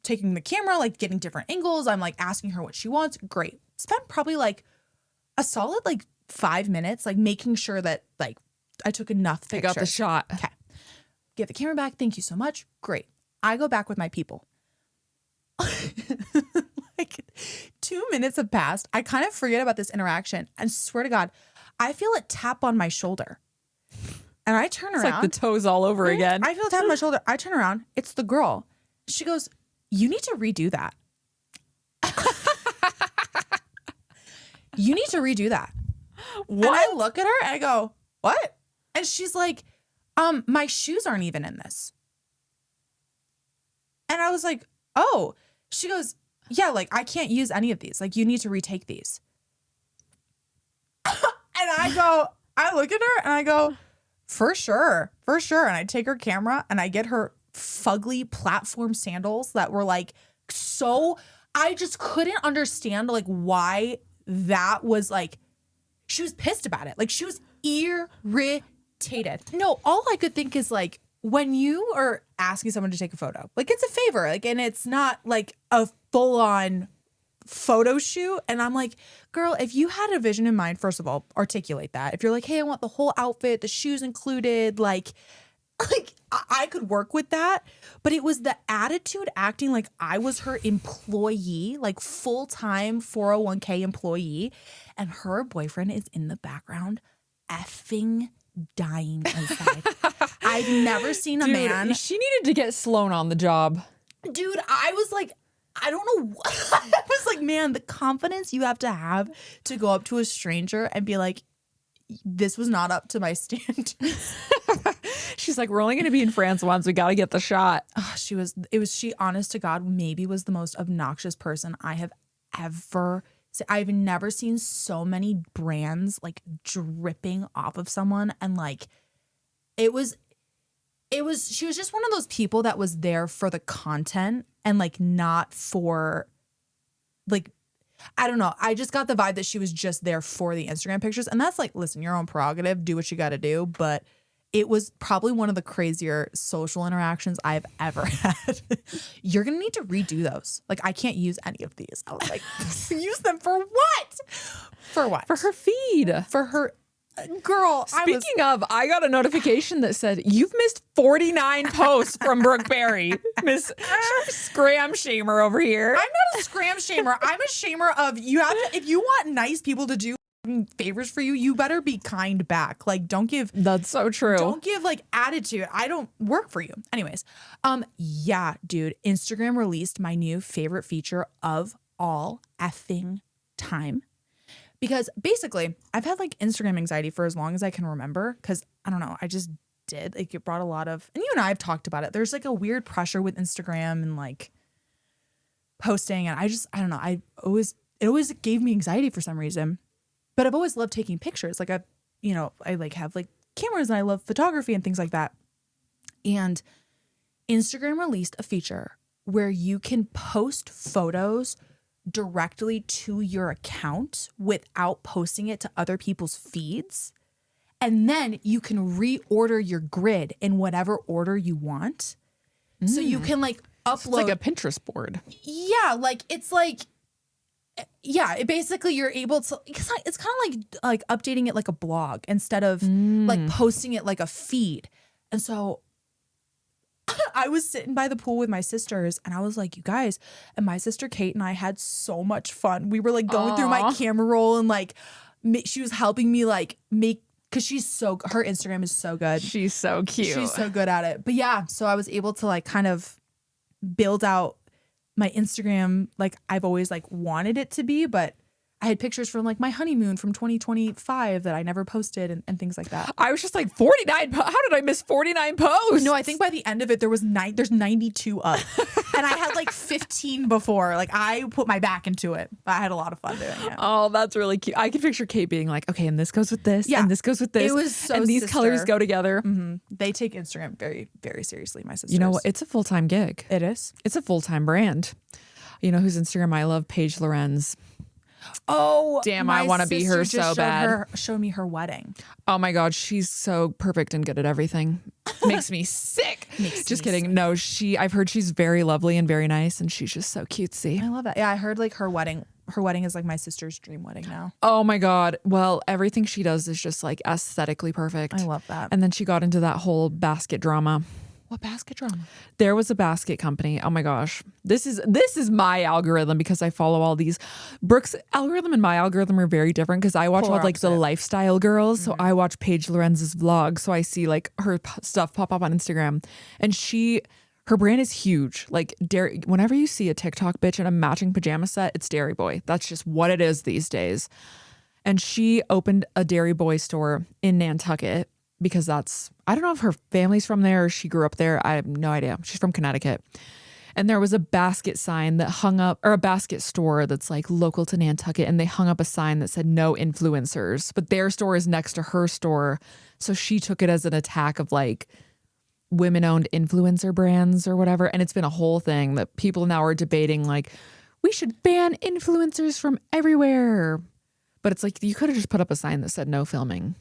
taking the camera, like getting different angles. I'm like asking her what she wants. Great. Spent probably like a solid like 5 minutes, like making sure that like I took enough pictures. I got the shot. Okay. Give the camera back. Thank you so much. Great. I go back with my people. Like 2 minutes have passed. I kind of forget about this interaction and swear to God, I feel it tap on my shoulder. And I turn It's around. like the toes all over again. I feel it tap on my shoulder. I turn around. It's the girl. She goes, you need to redo that. You need to redo that. What? And I look at her and I go, what? And she's like, my shoes aren't even in this. And I was like, oh. She goes, yeah, like I can't use any of these. Like you need to retake these. And I look at her and I go, for sure. And I take her camera and I get her fugly platform sandals that were like I just couldn't understand like why that was like, she was pissed about it. Like she was irritated. No, all I could think is like, when you are asking someone to take a photo, like it's a favor, like, and it's not like a full on photo shoot. And I'm like, girl, if you had a vision in mind, first of all, articulate that. If you're like, hey, I want the whole outfit, the shoes included, like I could work with that. But it was the attitude acting like I was her employee, like full-time 401k employee. And her boyfriend is in the background effing dying inside. I've never seen a man. She needed to get Sloan on the job. Dude, I was like, I don't know. I was like, man, the confidence you have to go up to a stranger and be like, this was not up to my standards. She's like, we're only going to be in France once. We got to get the shot. Oh, she, honest to God, maybe was the most obnoxious person I have ever seen. I've never seen so many brands like dripping off of someone. And like, she was just one of those people that was there for the content and like not for like, I don't know. I just got the vibe that she was just there for the Instagram pictures. And that's like, listen, your own prerogative, do what you got to do. But it was probably one of the crazier social interactions I've ever had. You're going to need to redo those. Like, I can't use any of these. I was like, use them for what? For what? For her feed. For her. Girl, Speaking of, I got a notification that said you've missed 49 posts from Brooke Berry. Miss Scram Shamer over here. I'm not a scram shamer. I'm a shamer of if you want nice people to do favors for you, you better be kind back. Like, don't give. That's so true. Don't give like attitude. I don't work for you. Anyways, yeah, dude. Instagram released my new favorite feature of all effing time. Because basically, I've had like Instagram anxiety for as long as I can remember. Because I don't know, I just did. Like it brought a lot of, and you and I have talked about it. There's like a weird pressure with Instagram and like posting. And I don't know. It always gave me anxiety for some reason. But I've always loved taking pictures. Like I like have like cameras and I love photography and things like that. And Instagram released a feature where you can post photos directly to your account without posting it to other people's feeds. And then you can reorder your grid in whatever order you want. So you can like upload. It's like a Pinterest board. Yeah. Like it's like, yeah, basically you're able to, it's kind of like updating it like a blog instead of like posting it like a feed. And so I was sitting by the pool with my sisters and I was like, you guys, and my sister Kate and I had so much fun. We were like going through my camera roll and like she was helping me like make, because her Instagram is so good. She's so cute. She's so good at it. But yeah, so I was able to like kind of build out my Instagram like I've always like wanted it to be, but I had pictures from like my honeymoon from 2025 that I never posted and things like that. I was just like 49. How did I miss 49 posts? No, I think by the end of it, there's 92 up. And I had like 15 before. Like I put my back into it. I had a lot of fun doing it. Oh, that's really cute. I can picture Kate being like, okay, and this goes with this. Yeah. And this goes with this. It was so and these colors go together. Mm-hmm. They take Instagram very, very seriously, my sisters. You know what? It's a full-time gig. It is. It's a full-time brand. You know whose Instagram I love? Paige Lorenz. Oh, damn! I want to be her so bad. Show me her wedding. Oh my God, she's so perfect and good at everything. Makes me sick. Just kidding. Sick. No, I've heard she's very lovely and very nice, and she's just so cutesy. I love that. Yeah, I heard like her wedding. Her wedding is like my sister's dream wedding now. Oh my God. Well, everything she does is just like aesthetically perfect. I love that. And then she got into that whole basket drama. What basket drama? There was a basket company. Oh my gosh. This is my algorithm because I follow all these. Brooke's algorithm and my algorithm are very different because I watch all like the lifestyle girls. So I watch Paige Lorenz's vlog. So I see like her stuff pop up on Instagram. And her brand is huge. Like whenever you see a TikTok bitch in a matching pajama set, it's Dairy Boy. That's just what it is these days. And she opened a Dairy Boy store in Nantucket. Because I don't know if her family's from there or she grew up there. I have no idea. She's from Connecticut. And there was a basket sign that hung up, or a basket store that's like local to Nantucket. And they hung up a sign that said no influencers. But their store is next to her store. So she took it as an attack of like women-owned influencer brands or whatever. And it's been a whole thing that people now are debating like, we should ban influencers from everywhere. But it's like, you could have just put up a sign that said no filming.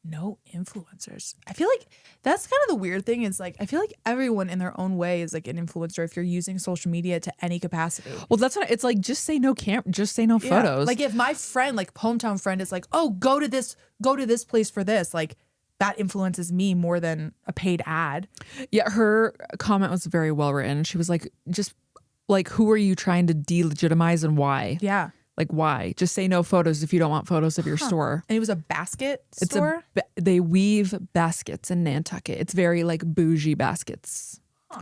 No influencers. I feel like that's kind of the weird thing is like, I feel like everyone in their own way is like an influencer if you're using social media to any capacity. Well, that's what it's like. Just say no just say no photos. Like if my friend, like hometown friend is like, oh, go to this place for this. Like that influences me more than a paid ad. Yeah. Her comment was very well written. She was like, just like, who are you trying to delegitimize and why? Yeah. Like, why? Just say no photos if you don't want photos of your store. And it was a basket store? They weave baskets in Nantucket. It's very like bougie baskets. Huh.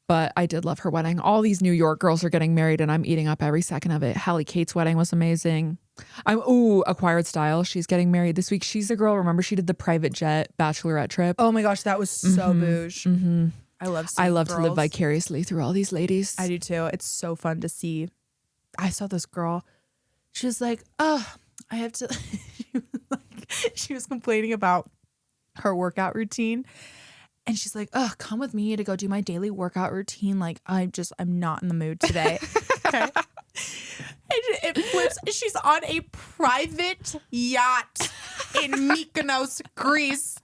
But I did love her wedding. All these New York girls are getting married and I'm eating up every second of it. Hallie Kate's wedding was amazing. Acquired Style. She's getting married this week. She's the girl, remember she did the private jet bachelorette trip? Oh my gosh, that was so bouge. Mm-hmm. I love to live vicariously through all these ladies. I do too. It's so fun to see. I saw this girl. She was like, oh, I have to. She was complaining about her workout routine. And she's like, oh, come with me to go do my daily workout routine. Like, I'm not in the mood today. Okay. And it flips. She's on a private yacht in Mykonos, Greece.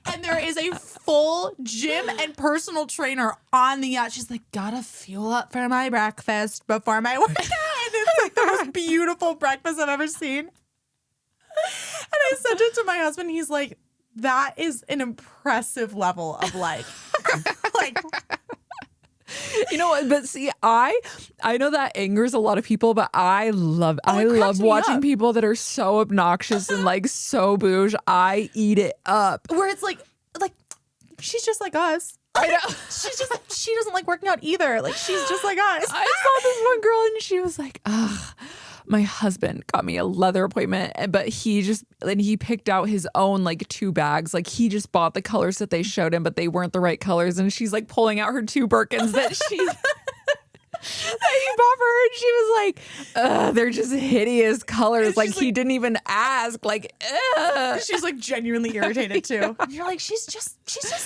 And there is a full gym and personal trainer on the yacht. She's like, gotta fuel up for my breakfast before my workout. And it's like the most beautiful breakfast I've ever seen. And I sent it to my husband. He's like, that is an impressive level of like. You know what? But see, I know that angers a lot of people, but I love watching people that are so obnoxious and like so bouge. I eat it up. Where it's like she's just like us. I know. She doesn't like working out either. Like she's just like us. I saw this one girl and she was like, ugh. My husband got me a leather appointment, but he picked out his own like 2 bags. Like he just bought the colors that they showed him, but they weren't the right colors. And she's like pulling out her 2 Birkins that he bought for her. And she was like, they're just hideous colors. Like he didn't even ask. Like, she's like genuinely irritated too. And you're like, she's just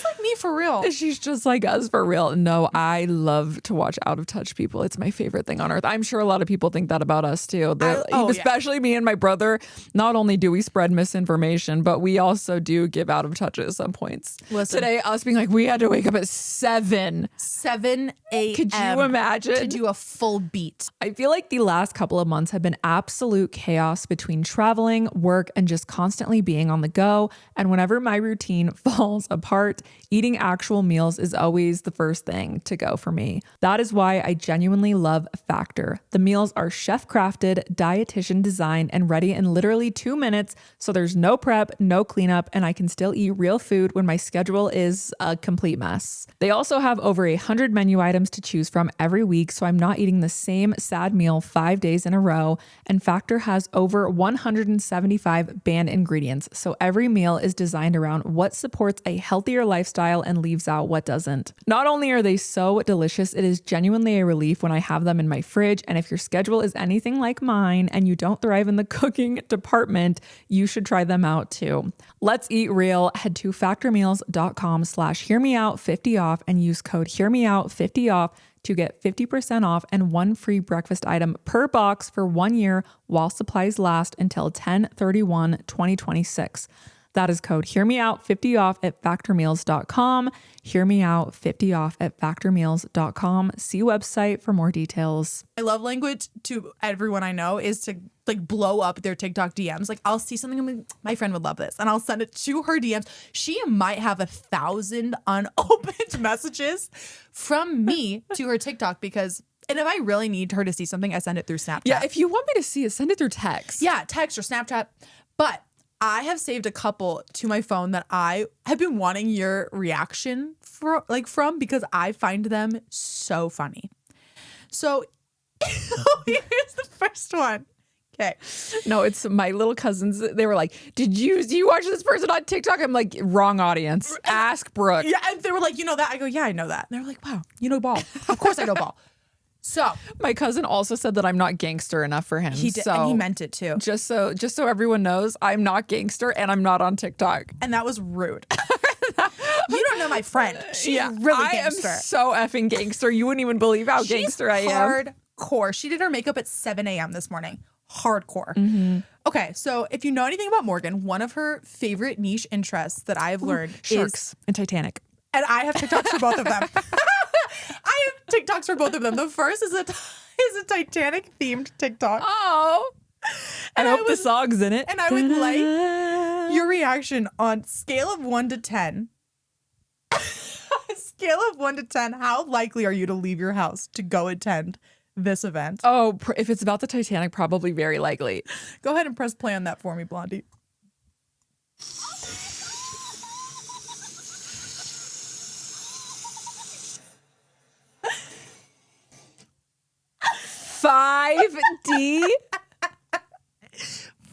like me for real. She's just like us for real. No, I love to watch out of touch people. It's my favorite thing on earth. I'm sure a lot of people think that about us too. Especially me and my brother. Not only do we spread misinformation, but we also do give out of touch at some points. Listen, today, us being like, we had to wake up at 7 a.m. Could you imagine? To do a full beat. I feel like the last couple of months have been absolute chaos between traveling, work, and just constantly being on the go. And whenever my routine falls apart, eating actual meals is always the first thing to go for me. That is why I genuinely love Factor. The meals are chef-crafted, dietitian designed, and ready in literally 2 minutes. So there's no prep, no cleanup, and I can still eat real food when my schedule is a complete mess. They also have over 100 menu items to choose from every week, so I'm not eating the same sad meal 5 days in a row. And Factor has over 175 banned ingredients, so every meal is designed around what supports a healthier lifestyle and leaves out what doesn't. Not only are they so delicious, it is genuinely a relief when I have them in my fridge. And if your schedule is anything like mine and you don't thrive in the cooking department, you should try them out too. Let's eat real. Head to factormeals.com/hearmeout50off and use code hearmeout50off to get 50% off and 1 free breakfast item per box for 1 year while supplies last until 10/31/2026. That is code hearmeout50off at factormeals.com. Hearmeout50off at factormeals.com. See website for more details. My love language to everyone I know is to like blow up their TikTok DMs. Like I'll see something, I'm like, my friend would love this, and I'll send it to her DMs. She might have 1,000 unopened messages from me to her TikTok because, and if I really need her to see something, I send it through Snapchat. Yeah, if you want me to see it, send it through text. Yeah, text or Snapchat. But I have saved a couple to my phone that I have been wanting your reaction from because I find them so funny. So here's the first one. Okay. No, it's my little cousins. They were like, do you watch this person on TikTok? I'm like, wrong audience. Ask Brooke. Yeah. And they were like, you know that? I go, yeah, I know that. And they're like, wow, you know ball. Of course I know ball. So my cousin also said that I'm not gangster enough for him. He did, and he meant it too. Just so everyone knows, I'm not gangster and I'm not on TikTok. And that was rude. You don't know my friend. She's really gangster. I am so effing gangster. You wouldn't even believe how gangster I am. Hardcore. She did her makeup at 7 a.m. this morning. hardcore. Okay, so if you know anything about Morgan, one of her favorite niche interests that I have learned Sharks is, and Titanic. and I have TikToks for both of them. I have TikToks for both of them. The first is a Titanic themed TikTok. Oh, I hope the song's in it. And I would like your reaction on scale of 1 to 10. Scale of 1 to 10, how likely are you to leave your house to go attend this event? Oh, if it's about the Titanic, probably very likely. Go ahead and press play on that for me, Blondie. $5D?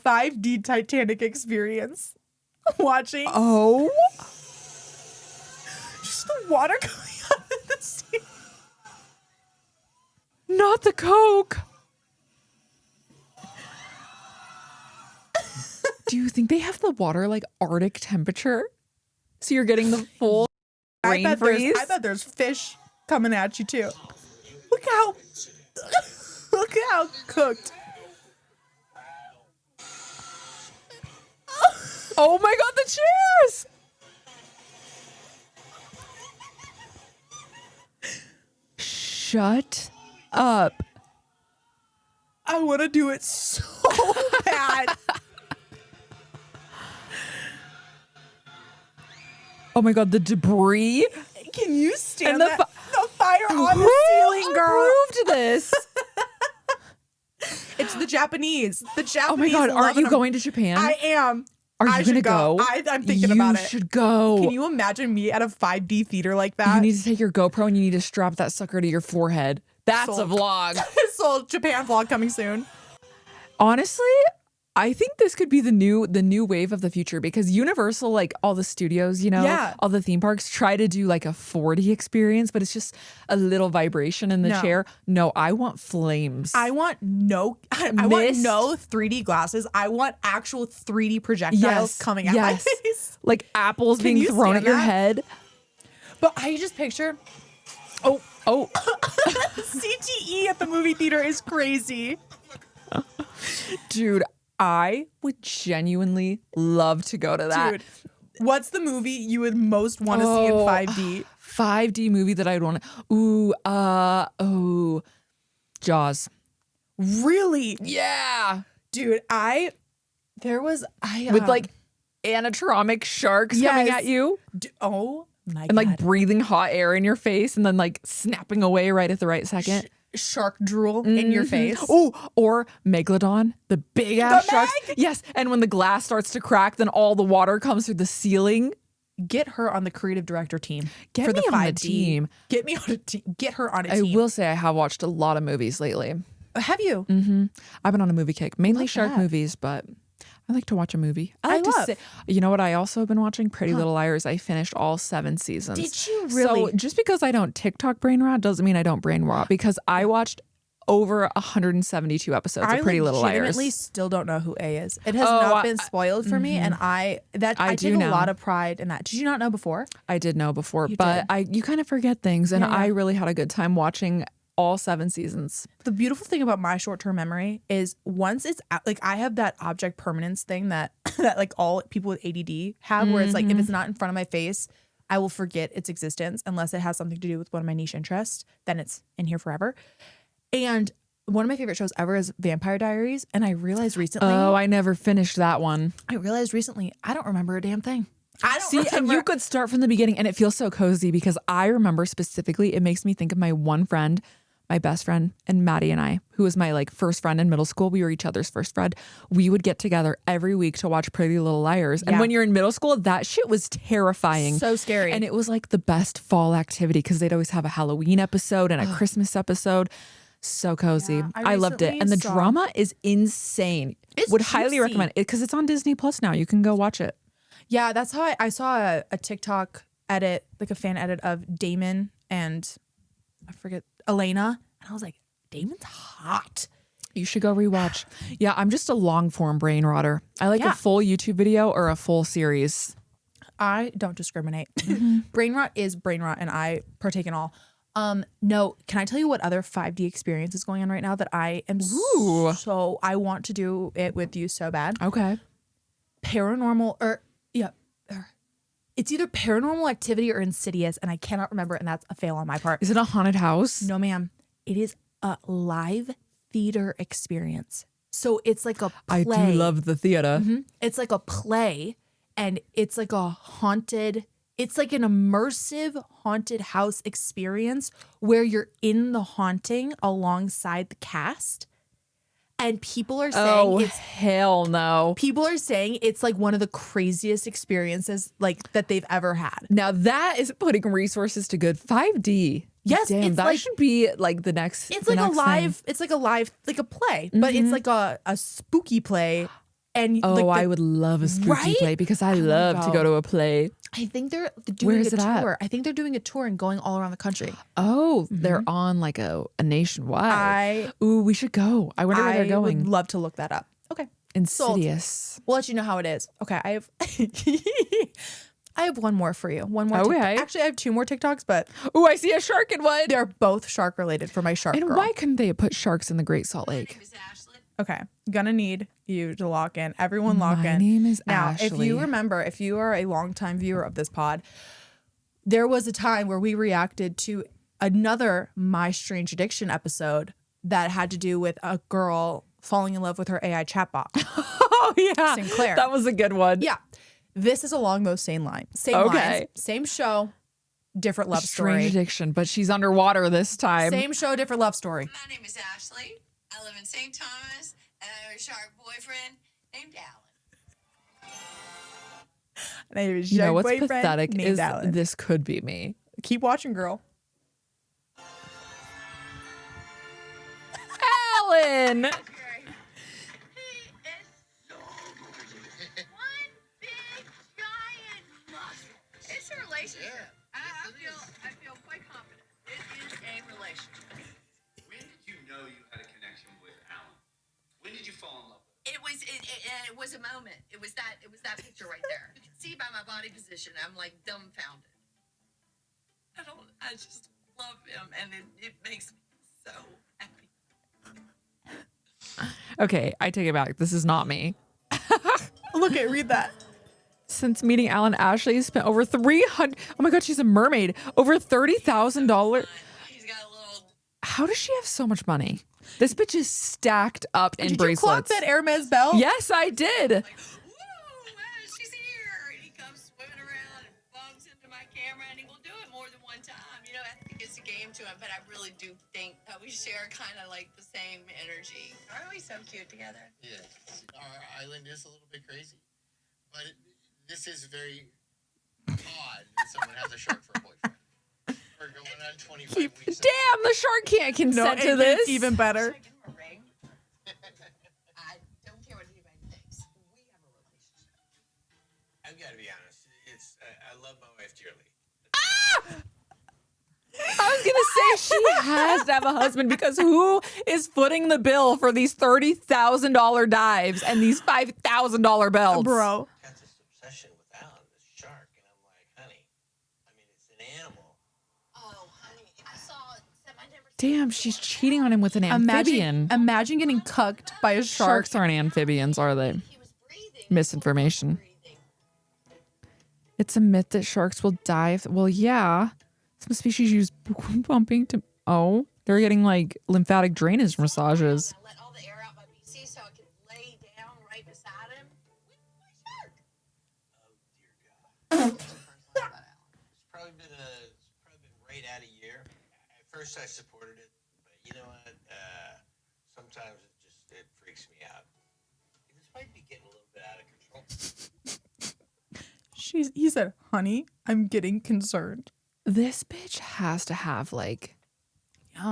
5D Titanic experience. Watching. Oh. Just the water coming out of the sea. Not the Coke. Do you think they have the water like Arctic temperature? So you're getting the full rain freeze? I bet there's fish coming at you too. Look how cooked. Oh my God, the chairs! Shut up. I want to do it so bad. Oh my God, the debris. Can you stand And the that? The fire on the ceiling, girl. Approved this? It's the Japanese. The Japanese. Oh my God, aren't you going to Japan? I am. Are you I going to should go? I'm thinking about it. You should go. Can you imagine me at a 5D theater like that? You need to take your GoPro and you need to strap that sucker to your forehead. That's Sold. a vlog. Sold. Japan vlog coming soon. Honestly, I think this could be the new wave of the future because Universal, like all the studios, you know, Yeah. all the theme parks try to do like a 4D experience, but it's just a little vibration in the No. chair. No, I want flames. I want no 3D glasses. I want actual 3D projectiles coming out my face. Like apples Can being you thrown stand at your that? head. But I just picture Oh. CTE at the movie theater is crazy. Dude, I would genuinely love to go to that. Dude, what's the movie you would most want to see in 5D? 5D movie that I'd want to. Jaws. Really? Yeah. Dude, with With like animatronic sharks coming at you oh my and like breathing hot air in your face and then like snapping away right at the right second. Shark drool in your face. Oh, or Megalodon, the big ass The sharks. Meg? Yes, and when the glass starts to crack, then all the water comes through the ceiling. Get her on the creative director team. Get for me the on 5D. the team. Get me on a team. Get her on a I team. will say I have watched a lot of movies lately. Have you? I've been on a movie kick, mainly Love shark that. movies, but I like to watch a movie. I like to love. say, you know what I also have been watching? Pretty Little Liars. I finished all 7 seasons. Did you really? So just because I don't TikTok brain rot doesn't mean I don't brain rot because I watched over 172 episodes of Pretty Little Liars. I legitimately still don't know who A is. It has Oh, not been spoiled for me, and I do take a know. lot of pride in that. Did you not know before? I did know before, You but you kind of forget things, and Yeah, yeah. I really had a good time watching all 7 seasons. The beautiful thing about my short-term memory is once it's out, like I have that object permanence thing that that like all people with ADD have, where it's like if it's not in front of my face, I will forget its existence unless it has something to do with one of my niche interests. Then it's in here forever. And one of my favorite shows ever is Vampire Diaries, and I realized recently. Oh, I never finished that one. I don't remember a damn thing. I don't See, and remember. you could start from the beginning, and it feels so cozy because I remember specifically, it makes me think of my one friend, my best friend, and Maddie and I, who was my like first friend in middle school. We were each other's first friend. We would get together every week to watch Pretty Little Liars. And Yeah. when you're in middle school, that shit was terrifying. So scary. And it was like the best fall activity because they'd always have a Halloween episode and a Christmas episode. So cozy. Yeah, I loved it. recently And the saw- drama is insane. It's Would highly juicy. recommend it because it's on Disney Plus now. You can go watch it. Yeah, that's how I saw a TikTok edit, like a fan edit of Damon and I forget Elena, and I was like, Damon's hot. You should go rewatch. Yeah, I'm just a long form brain rotter. I like Yeah. a full YouTube video or a full series. I don't discriminate. Brain rot is brain rot, and I partake in all. No, can I tell you what other 5D experience is going on right now that I am I want to do it with you so bad. Okay. Paranormal it's either Paranormal Activity or Insidious, and I cannot remember, and that's a fail on my part. Is it a haunted house? No, ma'am. It is a live theater experience. So it's like a play. I do love the theater. Mm-hmm. It's like a play, and it's like a haunted, it's like an immersive haunted house experience where you're in the haunting alongside the cast. And people are saying hell no. People are saying it's like one of the craziest experiences like that they've ever had. Now that is putting resources to good. 5D. Yes, damn, it's that like, should be like the next. It's like a live. Thing. It's like a live, like a play, but it's like a spooky play. And I would love a spooky play because I love to go to a play. I think they're doing a tour. I think they're doing a tour and going all around the country. Oh, they're on like a nationwide. We should go. I wonder where they're going. I would love to look that up. Okay. Insidious. Sold. We'll let you know how it is. Okay. I have one more for you. One more. Okay. Actually, I have two more TikToks, but I see a shark in one. They're both shark related for my shark girl. And why couldn't they put sharks in the Great Salt Lake? My name is Ashley. Okay, gonna need you to lock in. Everyone lock in. My name is now, Ashley. if you remember, if you are a longtime viewer of this pod, there was a time where we reacted to another My Strange Addiction episode that had to do with a girl falling in love with her AI chatbot. Oh yeah, Sinclair. That was a good one. Yeah, this is along those same lines. Same show, different love story. Strange Addiction, but she's underwater this time. Same show, different love story. My name is Ashley. I live in St. Thomas, and I have a shark boyfriend named Alan. You know what's pathetic is Alan. This could be me. Keep watching, girl. Alan! He is so gorgeous. One big, giant muscle. It's a relationship. I feel quite confident. It is a relationship. When did you know you had a connection with Alan? When did you fall in love with him? It was a moment. It was that picture right there. You can see by my body position, I'm like dumbfounded. I just love him, and it makes me so happy. Okay, I take it back. This is not me. Read that. Since meeting Alan, Ashley has spent over 300. Oh my God, she's a mermaid. Over $30,000. He's got a little. How does she have so much money? This bitch is stacked up in bracelets. Did you clock that Hermes belt? Yes, I did. Like, woo, she's here. And he comes swimming around and bumps into my camera, and he will do it more than one time. You know, I think it's a game to him, but I really do think that we share kind of like the same energy. Aren't we so cute together? Yeah, our island is a little bit crazy, but this is very odd that someone has a shark for a boyfriend. We're going on 25 weeks. Damn, the shark can't consent to this. Even better. Should I give him a ring? I don't care what anybody thinks. We have a relationship. I've got to be honest. I love my wife dearly. I was gonna say she has to have a husband because who is footing the bill for these $30,000 dives and these $5,000 belts? Bro. Got this obsession with Alan, this shark, and I'm like, honey, I mean, it's an animal. Oh, honey, I saw I never. Damn, she's cheating on him with an amphibian. Imagine getting cucked by a shark. Sharks aren't amphibians, are they? He was breathing. Misinformation. It's a myth that sharks will die. Well, yeah. Some species use pumping to. Oh, they're getting like lymphatic drainage massages. I let all the air out my BC so I could lay down right beside him with my shark. Oh, dear God. What's the first thing about Alan? It's probably been right at a year. At first I supported it, but you know what? Sometimes it freaks me out. This might be getting a little bit out of control. He said, honey, I'm getting concerned. This bitch has to have like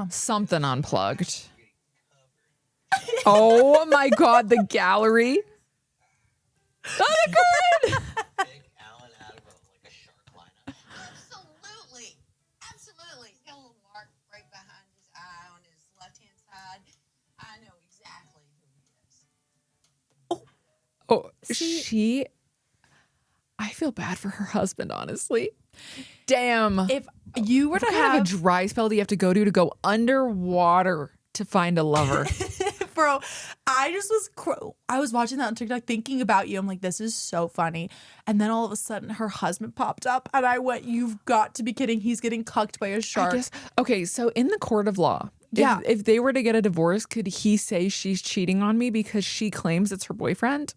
something unplugged. Oh my God, the gallery. Oh, good. Big Alan out of a shark lineup. Absolutely. He's got a little mark right behind his eye on his left-hand side. I know exactly who he is. Oh, she. I feel bad for her husband, honestly. Damn. If you were to what kind have of a dry spell do you have to go underwater to find a lover? Bro, I just I was watching that on TikTok thinking about you. I'm like, this is so funny. And then all of a sudden her husband popped up and I went, you've got to be kidding. He's getting cucked by a shark. Okay, so in the court of law, yeah, if they were to get a divorce, could he say she's cheating on me because she claims it's her boyfriend?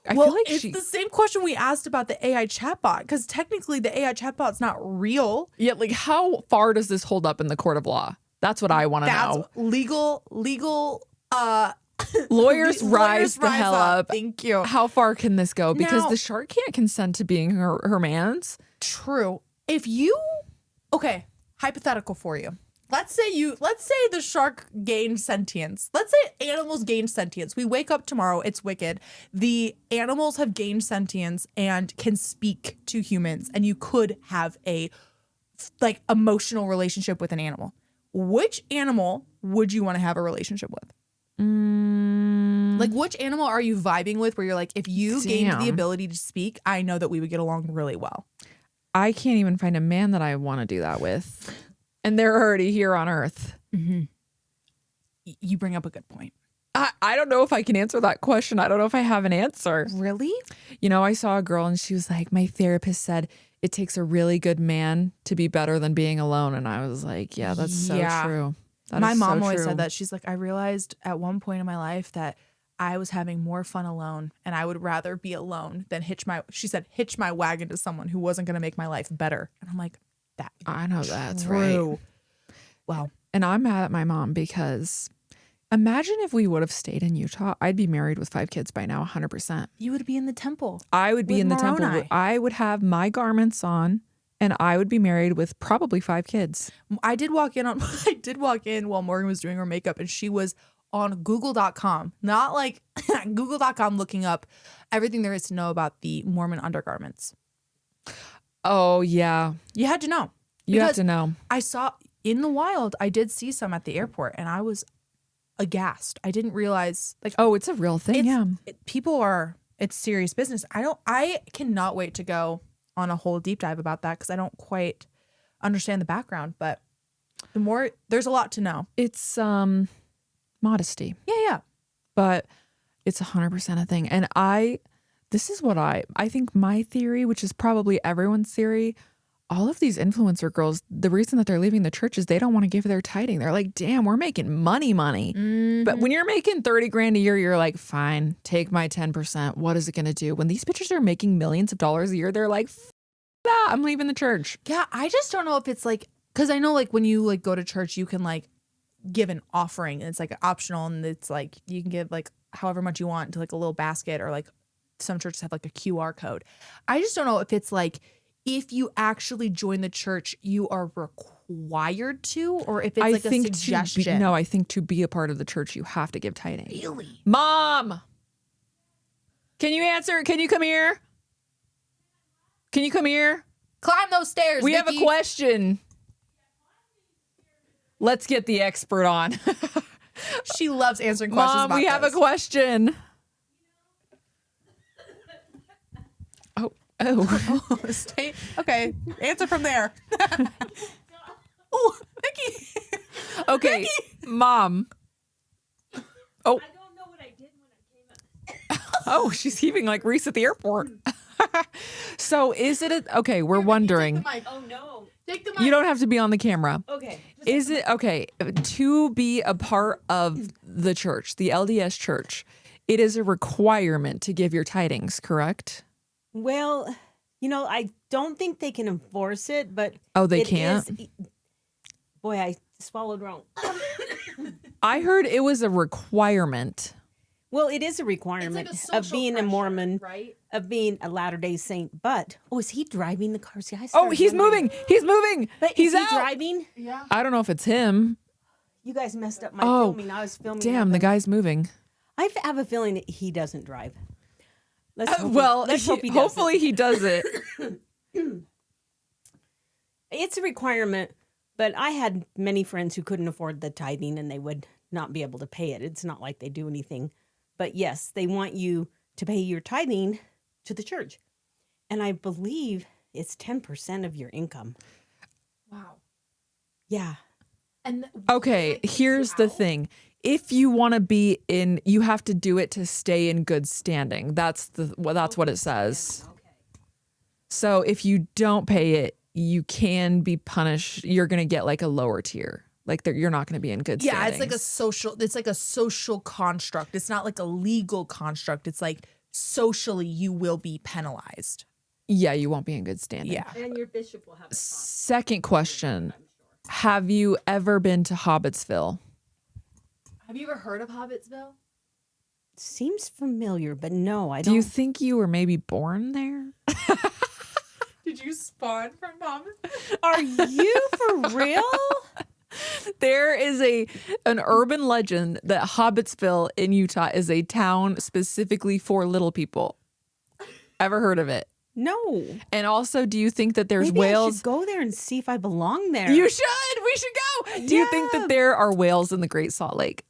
I feel like it's the same question we asked about the AI chatbot, because technically the AI chatbot's not real. Yeah, like how far does this hold up in the court of law? That's what I want to know. Legal lawyers rise the hell up. Thank you. How far can this go? Because Now, the shark can't consent to being her man's. True. Okay, hypothetical for you. Let's say the shark gained sentience. Let's say animals gain sentience. We wake up tomorrow, it's wicked. The animals have gained sentience and can speak to humans, and you could have a emotional relationship with an animal. Which animal would you want to have a relationship with? Like, which animal are you vibing with where you're like, if you gained the ability to speak, I know that we would get along really well? I can't even find a man that I want to do that with. And they're already here on Earth. Mm-hmm. You bring up a good point. I don't know if I can answer that question. I don't know if I have an answer. Really? You know, I saw a girl and she was like, my therapist said it takes a really good man to be better than being alone. And I was like, yeah, that's so true. My mom always said that. She's like, I realized at one point in my life that I was having more fun alone and I would rather be alone than hitch my wagon to someone who wasn't going to make my life better. And I'm like, I know that's true. Right. Wow. And I'm mad at my mom because imagine if we would have stayed in Utah. I'd be married with 5 kids by now, 100%. You would be in the temple. I would be in the temple. I would have my garments on and I would be married with probably 5 kids. I did walk in while Morgan was doing her makeup and she was on Google.com, not like Google.com looking up everything there is to know about the Mormon undergarments. Oh, yeah. You had to know. You have to know. I saw in the wild, I did see some at the airport and I was aghast. I didn't realize it's a real thing. It's serious business. I cannot wait to go on a whole deep dive about that because I don't quite understand the background, but there's a lot to know. It's modesty. Yeah. But it's 100% a thing. And this is what I think my theory, which is probably everyone's theory, all of these influencer girls, the reason that they're leaving the church is they don't want to give their tithing. They're like, damn, we're making money. Mm-hmm. But when you're making $30,000 a year, you're like, fine, take my 10%. What is it going to do? When these bitches are making millions of dollars a year, they're like, that, I'm leaving the church. Yeah, I just don't know if it's because I know when you go to church, you can give an offering and it's optional and it's you can give however much you want to a little basket or some churches have a QR code. I just don't know if it's if you actually join the church, you are required to, or if it's a suggestion. I think to be a part of the church, you have to give tithing. Really? Mom, can you answer? Can you come here? Can you come here? Climb those stairs. We have a question. Let's get the expert on. She loves answering questions. Mom, we have a question. Oh. Stay. Okay. Answer from there. Oh, Nikki. Okay, Nikki. Mom. Oh. I don't know what I did when I came up. Oh, she's heaving like Reese at the airport. So is it okay, we're wondering. Oh no. Take the mic. You don't have to be on the camera. Okay. Is it okay to be a part of the church, the LDS church? It is a requirement to give your tithings, correct? Well, I don't think they can enforce it, but they can't. Boy, I swallowed wrong. I heard it was a requirement. Well, it is a requirement of being a Mormon, right? Of being a Latter-day Saint. But is he driving the car? See, He's moving. He's moving. But he's is he driving? Yeah. I don't know if it's him. You guys messed up my filming. I was filming. Damn, the guy's moving. I have a feeling that he doesn't drive. Let's hope he does. Hopefully he does it. It's a requirement, but I had many friends who couldn't afford the tithing and they would not be able to pay it. It's not like they do anything. But yes, they want you to pay your tithing to the church. And I believe it's 10% of your income. Wow. Yeah. And Okay, here's the thing. If you want to be in, you have to do it to stay in good standing. That's what it says. So if you don't pay it, you can be punished. You're going to get like a lower tier. Like you're not going to be in good standing. Yeah, it's like a social construct. It's not like a legal construct. It's like socially you will be penalized. Yeah, you won't be in good standing. Yeah. And your bishop will have a Second question. Have you ever been to Hobbitville? Have you ever heard of Hobbitville? Seems familiar, but no, I don't. Do you think you were maybe born there? Did you spawn from Hobbitville? Are you for real? There is an urban legend that Hobbitville in Utah is a town specifically for little people. Ever heard of it? No. And also, do you think that there's Maybe whales? I should go there and see if I belong there. You should. We should go. Do you think that there are whales in the Great Salt Lake?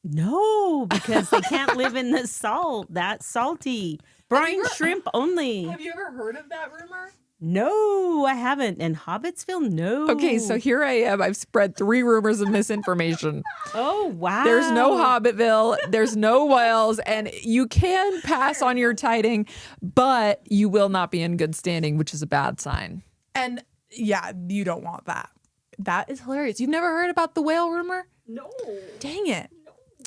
No, because they can't live in the salt. That's salty. Brine shrimp only. Have you ever heard of that rumor? No, I haven't. And Hobbitsville, no. Okay, so here I am. I've spread 3 rumors of misinformation. Oh, wow. There's no Hobbitville. There's no whales. And you can pass on your tiding, but you will not be in good standing, which is a bad sign. And yeah, you don't want that. That is hilarious. You've never heard about the whale rumor? No. Dang it.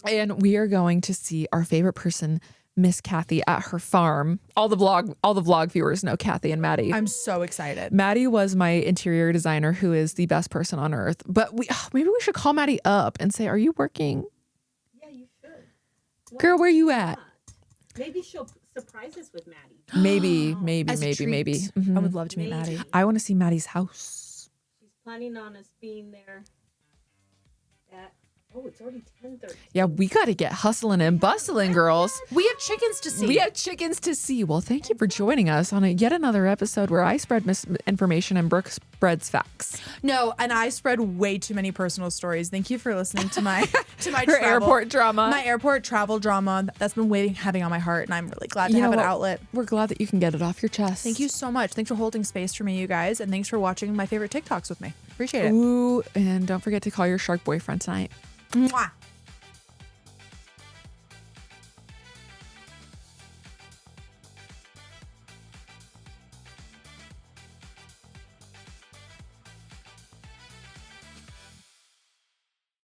And we are going to see our favorite person, Miss Kathy, at her farm. All the vlog viewers know Kathy and Maddie. I'm so excited. Maddie was my interior designer, who is the best person on earth. But maybe we should call Maddie up and say, "Are you working? Yeah, you should. Girl, where you at?" Maybe she'll surprise us with Maddie. Maybe. As a treat. Mhm. I would love to meet Maddie. I want to see Maddie's house. She's planning on us being there at, it's already 10:30. Yeah, we got to get hustling and bustling, girls. We have chickens to see. We have chickens to see. Well, thank you for joining us on yet another episode where I spread misinformation and Brooke spreads facts. No, and I spread way too many personal stories. Thank you for listening to my Her airport drama. My airport travel drama that's been having on my heart, and I'm really glad to have an outlet. We're glad that you can get it off your chest. Thank you so much. Thanks for holding space for me, you guys, and thanks for watching my favorite TikToks with me. Appreciate it. Ooh, and don't forget to call your shark boyfriend tonight. Mwah.